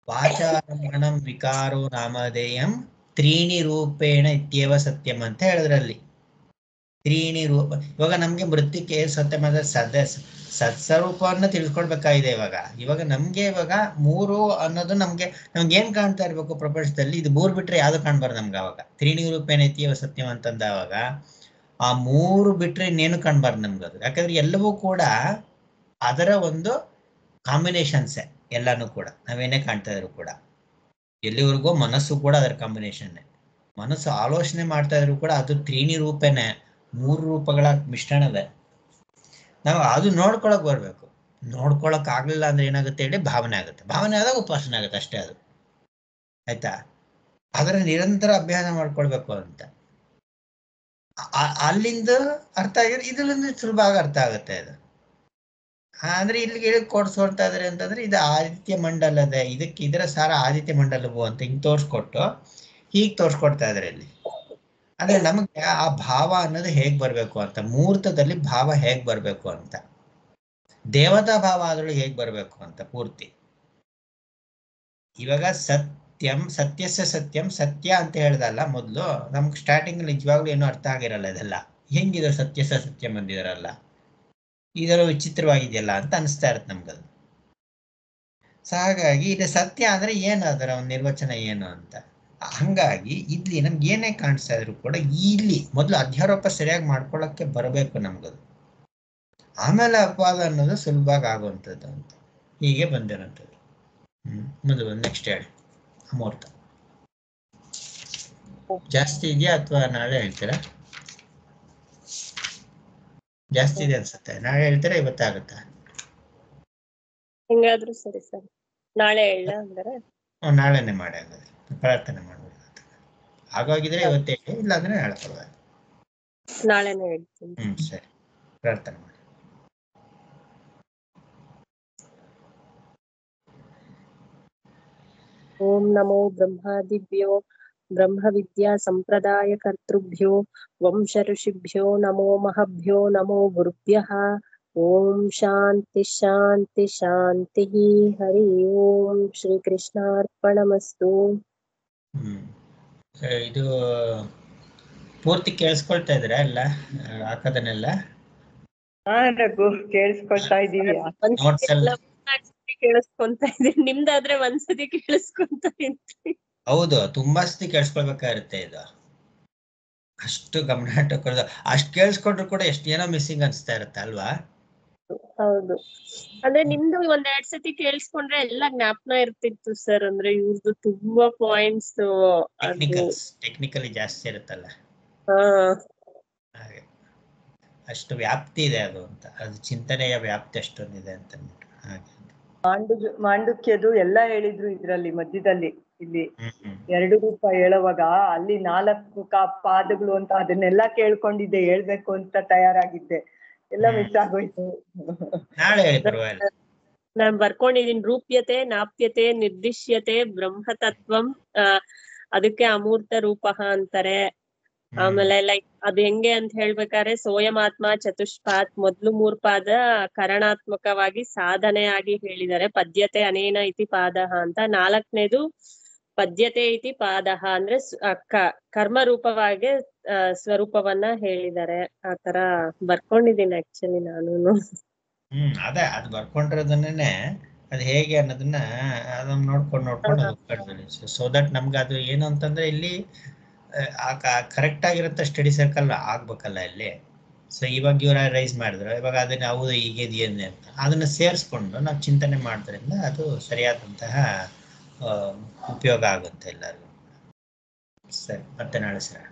ವಾಚಾರಮಣಂ ವಿಕಾರೋ ನಾಮಧೇಯಂ ತ್ರೀಣಿ ರೂಪೇಣ ಇತ್ಯೇವ ಸತ್ಯಂ ಅಂತ ಹೇಳಿದ್ರಲ್ಲಿ. 3 ರೂಪ. ಇವಾಗ ನಮ್ಗೆ ಮೃತ್ತಿಕೆ ಸತ್ಯಂ ಅಂದ್ರೆ ಸತ್ಸ್ವರೂಪವನ್ನು ತಿಳ್ಕೊಳ್ಬೇಕಾಗಿದೆ. ಇವಾಗ ನಮ್ಗೆ 3 ಅನ್ನೋದು ನಮ್ಗೆ ಏನ್ ಕಾಣ್ತಾ ಇರ್ಬೇಕು ಪ್ರಪಂಚದಲ್ಲಿ, ಇದು 3 ಬಿಟ್ರೆ ಯಾವ್ದು ಕಾಣ್ಬಾರ್ದು ನಮ್ಗೆ. ಅವಾಗ 3 ರೂಪೇಣ ಇತ್ಯೇವ ಸತ್ಯಂ ಅಂತಂದವಾಗ ಆ 3 ಬಿಟ್ರೆ ಇನ್ನೇನು ಕಾಣ್ಬಾರ್ದು ನಮ್ಗದು. ಯಾಕಂದ್ರೆ ಎಲ್ಲವೂ ಕೂಡ ಅದರ ಒಂದು ಕಾಂಬಿನೇಷನ್ಸೇ ಎಲ್ಲಾನು ಕೂಡ. ನಾವೇನೇ ಕಾಣ್ತಾ ಇದ್ರು ಕೂಡ ಎಲ್ಲಿವರೆಗೂ ಮನಸ್ಸು ಕೂಡ ಅದರ ಕಾಂಬಿನೇಷನ್ನೇ. ಮನಸ್ಸು ಆಲೋಚನೆ ಮಾಡ್ತಾ ಇದ್ರು ಕೂಡ ಅದು 3 ರೂಪೇನೆ, 3 ರೂಪಗಳ ಮಿಶ್ರಣವೇ. ನಾವು ಅದು ನೋಡ್ಕೊಳಕ್ ಬರ್ಬೇಕು. ನೋಡ್ಕೊಳಕ್ ಆಗ್ಲಿಲ್ಲ ಅಂದ್ರೆ ಏನಾಗುತ್ತೆ ಹೇಳಿ, ಭಾವನೆ ಆಗುತ್ತೆ. ಭಾವನೆ ಆದಾಗ ಉಪಾಸನೆ ಆಗುತ್ತೆ ಅಷ್ಟೇ. ಅದು ಆಯ್ತಾ. ಅದರ ನಿರಂತರ ಅಭ್ಯಾಸ ಮಾಡ್ಕೊಳ್ಬೇಕು ಅಂತ ಅಲ್ಲಿಂದ ಅರ್ಥ ಆಗಿದ್ರೆ ಇದರಿಂದ ಸುಲಭ ಆಗಿ ಅರ್ಥ ಆಗುತ್ತೆ. ಅದು ಅಂದ್ರೆ ಇಲ್ಲಿಗೆ ಹೇಳಿ ಕೊಡ್ಸ್ಕೊಳ್ತಾ ಇದಾರೆ ಅಂತಂದ್ರೆ ಇದು ಆದಿತ್ಯ ಮಂಡಲದ ಇದರ ಸಾರ ಆದಿತ್ಯ ಮಂಡಲವು ಅಂತ ಹಿಂಗ್ ತೋರ್ಸ್ಕೊಟ್ಟು ಹೀಗ್ ತೋರ್ಸ್ಕೊಡ್ತಾ ಇದಾರೆ ಇಲ್ಲಿ. ಅಂದ್ರೆ ನಮಗೆ ಆ ಭಾವ ಅನ್ನೋದು ಹೇಗ್ ಬರ್ಬೇಕು ಅಂತ, ಮುಹೂರ್ತದಲ್ಲಿ ಭಾವ ಹೇಗ್ ಬರ್ಬೇಕು ಅಂತ, ದೇವತಾ ಭಾವ ಅದ್ರೊಳಗೆ ಹೇಗ್ ಬರ್ಬೇಕು ಅಂತ ಪೂರ್ತಿ. ಇವಾಗ ಸತ್ಯಸ್ಯ ಸತ್ಯಂ ಸತ್ಯ ಅಂತ ಹೇಳ್ದಲ್ಲ ಮೊದ್ಲು, ನಮ್ಗೆ ಸ್ಟಾರ್ಟಿಂಗ್ ನಿಜವಾಗ್ಲೂ ಏನೂ ಅರ್ಥ ಆಗಿರಲ್ಲ. ಇದೆಲ್ಲ ಹೆಂಗಿದ್ರು ಸತ್ಯಸ್ಯ ಸತ್ಯಂ ಬಂದಿದಾರಲ್ಲ, ಇದರ ವಿಚಿತ್ರವಾಗಿದೆಯಲ್ಲ ಅಂತ ಅನಿಸ್ತಾ ಇರತ್ತೆ ನಮ್ಗದು. ಸೊ ಹಾಗಾಗಿ ಇದು ಸತ್ಯ ಅಂದ್ರೆ ಏನು, ಅದರ ಒಂದು ನಿರ್ವಚನ ಏನು ಅಂತ. ಹಂಗಾಗಿ ಇಲ್ಲಿ ನಮ್ಗೆ ಏನೇ ಕಾಣಿಸ್ತಾ ಇದ್ರು ಕೂಡ ಇಲ್ಲಿ ಮೊದಲು ಅಧ್ಯಾರೋಪ ಸರಿಯಾಗಿ ಮಾಡ್ಕೊಳ್ಳೋಕ್ಕೆ ಬರಬೇಕು ನಮ್ಗದು. ಆಮೇಲೆ ಅಪವಾದ ಅನ್ನೋದು ಸುಲಭವಾಗಿ ಆಗುವಂಥದ್ದು ಅಂತ ಹೀಗೆ ಬಂದಿರೋಂಥದ್ದು. ಮುಂದೆ ನೆಕ್ಸ್ಟ್ ಹೇಳಿ. ಅಮೂರ್ತ ಜಾಸ್ತಿ ಇದೆಯಾ ಅಥವಾ ನಾಳೆ ಹೇಳ್ತೀರಾ? ಜಾಸ್ತಿ ಇದೆ ಅನ್ಸುತ್ತೆ. ನಾಳೆ ಹೇಳ್ತೀರಾ ಇವತ್ತಾಗುತ್ತಾ? ಹೆಂಗಾದ್ರೂ ಸರಿ ಸರ್, ನಾಳೆ ಹೇಳ ಅಂದ್ರೆ ನಾಳೆನೆ ಮಾಡಿ. ಹಾಗಾದ್ರೆ ಪ್ರಾರ್ಥನೆ ಮಾಡ್ಬೇಕು. ಹಾಗಾಗಿದ್ರೆ ಇವತ್ತೇ ಹೇಳಿ, ಇಲ್ಲಾಂದ್ರೆ ನಾಳೆ ಪರವಾಗಿಲ್ಲ. ನಾಳೆನೆ ಹೇಳ್ತೀನಿ. ಸರಿ, ಪ್ರಾರ್ಥನೆ ಮಾಡಿ. ಓಂ ನಮೋ ಬ್ರಹ್ಮಾದಿಭ್ಯೋ ಬ್ರಹ್ಮ ವಿದ್ಯಾ ಸಂಪ್ರದಾಯ ಕರ್ತೃಭ್ಯೋ ವಂಶ ಋಷಿಭ್ಯೋ ನಮೋ ಮಹಭ್ಯೋ ನಮೋ ಗುರುಭ್ಯಃ. ಓಂ ಶಾಂತಿ ಶಾಂತಿ ಶಾಂತಿ. ಹರಿ ಓಂ ಶ್ರೀ ಕೃಷ್ಣಾರ್ಪಣಮಸ್ತು. ಇದು ಪೂರ್ತಿ ಕೇಳಿಸ್ಕೊಳ್ತಾ ಇದ್ರ ಎಲ್ಲ ಹಾಕೋದನ್ನೆಲ್ಲ? ರಘು ಕೇಳಿಸ್ಕೊಳ್ತಾ ಇದೀವಿ. ಕೇಳಿಸ್ಕೊಂತ ಇದೀನಿ, ನಿಮ್ದಾದ್ರೆ ಒಂದ್ಸತಿ ಕೇಳಿಸ್ಕೊಂತ ಇರ್ತೀವಿ. ಹೌದು, ತುಂಬಾ ಸತಿ ಕೇಳಿಸ್ಕೊಳ್ಬೇಕಾಗಿರುತ್ತೆ. ಇದು ಅಷ್ಟು ಗಮನ ಇಟ್ಟುಕೊಳ್ಳೋದು, ಅಷ್ಟು ಕೇಳಿಸ್ಕೊಂಡ್ರು ಕೂಡ ಏನೋ ಮಿಸ್ಸಿಂಗ್ ಅನ್ಸ್ತಾ ಇರುತ್ತೆ ಅಲ್ವಾ? ಹೌದು, ಅಂದ್ರೆ ನಿಮ್ದು 1-2 ಸತಿ ಕೇಳಿಸ್ಕೊಂಡ್ರೆ ಎಲ್ಲ ಜ್ಞಾಪನ ಇರ್ತಿತ್ತು ಸರ್. ಅಂದ್ರೆ ಇವ್ರದ್ದು ತುಂಬಾ ಪಾಯಿಂಟ್ಸ್ ಟೆಕ್ನಿಕಲಿ ಜಾಸ್ತಿ ಇರುತ್ತಲ್ಲ, ಹಾಗೆ ಅಷ್ಟು ವ್ಯಾಪ್ತಿ ಇದೆ ಅದು ಅಂತ. ಅದು ಚಿಂತನೆಯ ವ್ಯಾಪ್ತಿ ಅಷ್ಟೊಂದಿದೆ ಅಂತ ಹಾಗೆ. ಮಾಂಡುಕ್ಯದು ಎಲ್ಲ ಹೇಳಿದ್ರು ಇದ್ರಲ್ಲಿ ಮಧ್ಯದಲ್ಲಿ. ಇಲ್ಲಿ 2 ರೂಪ ಹೇಳುವಾಗ ಅಲ್ಲಿ 4 ಪಾದಗಳು ಅಂತ ಅದನ್ನೆಲ್ಲ ಕೇಳ್ಕೊಂಡಿದ್ದೆ, ಹೇಳ್ಬೇಕು ಅಂತ ತಯಾರಾಗಿದ್ದೆ, ಎಲ್ಲ ಮಿಸ್ ಆಗೋಯ್ತು. ನಾಳೆ ಹೇಳಿ ಪರವಾಗಿಲ್ಲ. ನಾನ್ ಬರ್ಕೊಂಡಿದೀನಿ. ರೂಪ್ಯತೆ, ನಾಪ್ಯತೆ, ನಿರ್ದಿಶ್ಯತೆ, ಬ್ರಹ್ಮತತ್ವಂ, ಅದಕ್ಕೆ ಅಮೂರ್ತ ರೂಪ ಅಂತಾರೆ. ಆಮೇಲೆ ಲೈಕ್ ಅದು ಹೆಂಗೆ ಅಂತ ಹೇಳ್ಬೇಕಾದ್ರೆ ಸೋಯಮಾತ್ಮ ಚತುಷ್ಪಾತ್ ಮೊದ್ಲು 3 ಪಾದ ಕರಣಾತ್ಮಕವಾಗಿ ಸಾಧನೆಯಾಗಿ ಹೇಳಿದ್ದಾರೆ. ಪದ್ಯತೆ ಅನೇನ ಇತಿ ಪಾದಃ ಅಂತ. 4ನೇದು ಪದ್ಯತೆ ಇತಿ ಪಾದಃ ಅಂದ್ರೆ ಕರ್ಮ ರೂಪವಾಗಿ ಸ್ವರೂಪವನ್ನ ಹೇಳಿದ್ದಾರೆ. ಆತರ ಬರ್ಕೊಂಡಿದ್ದೀನಿ ಆಕ್ಚುಲಿ ನಾನು. ಅದೇ ಅದು ಬರ್ಕೊಂಡಿರೋದನ್ನೇ ಅದು ಹೇಗೆ ಅನ್ನೋದನ್ನ ಅದನ್ನ ನೋಡ್ಕೊಂಡು ಸೊ ದಟ್ ನಮ್ಗೆ ಅದು ಏನು ಅಂತಂದ್ರೆ ಇಲ್ಲಿ ಕರೆಕ್ಟ್ ಆಗಿರುತ್ತೆ. ಸ್ಟಡಿ ಸರ್ಕಲ್ ಆಗ್ಬೇಕಲ್ಲ ಇಲ್ಲಿ. ಸೊ ಇವಾಗ ಇವ್ರ ರೈಸ್ ಮಾಡಿದ್ರು, ಇವಾಗ ಅದನ್ನ ಹೌದು ಹೀಗಿದೆಯೇನೆ ಅಂತ ಅದನ್ನ ಸೇರಿಸ್ಕೊಂಡು ನಾವು ಚಿಂತನೆ ಮಾಡೋದ್ರಿಂದ ಅದು ಸರಿಯಾದಂತಹ ಉಪಯೋಗ ಆಗುತ್ತೆ ಎಲ್ಲರಿಗೂ. ಸರಿ, ಮತ್ತೆ ನಾಳೆ ಸರ್.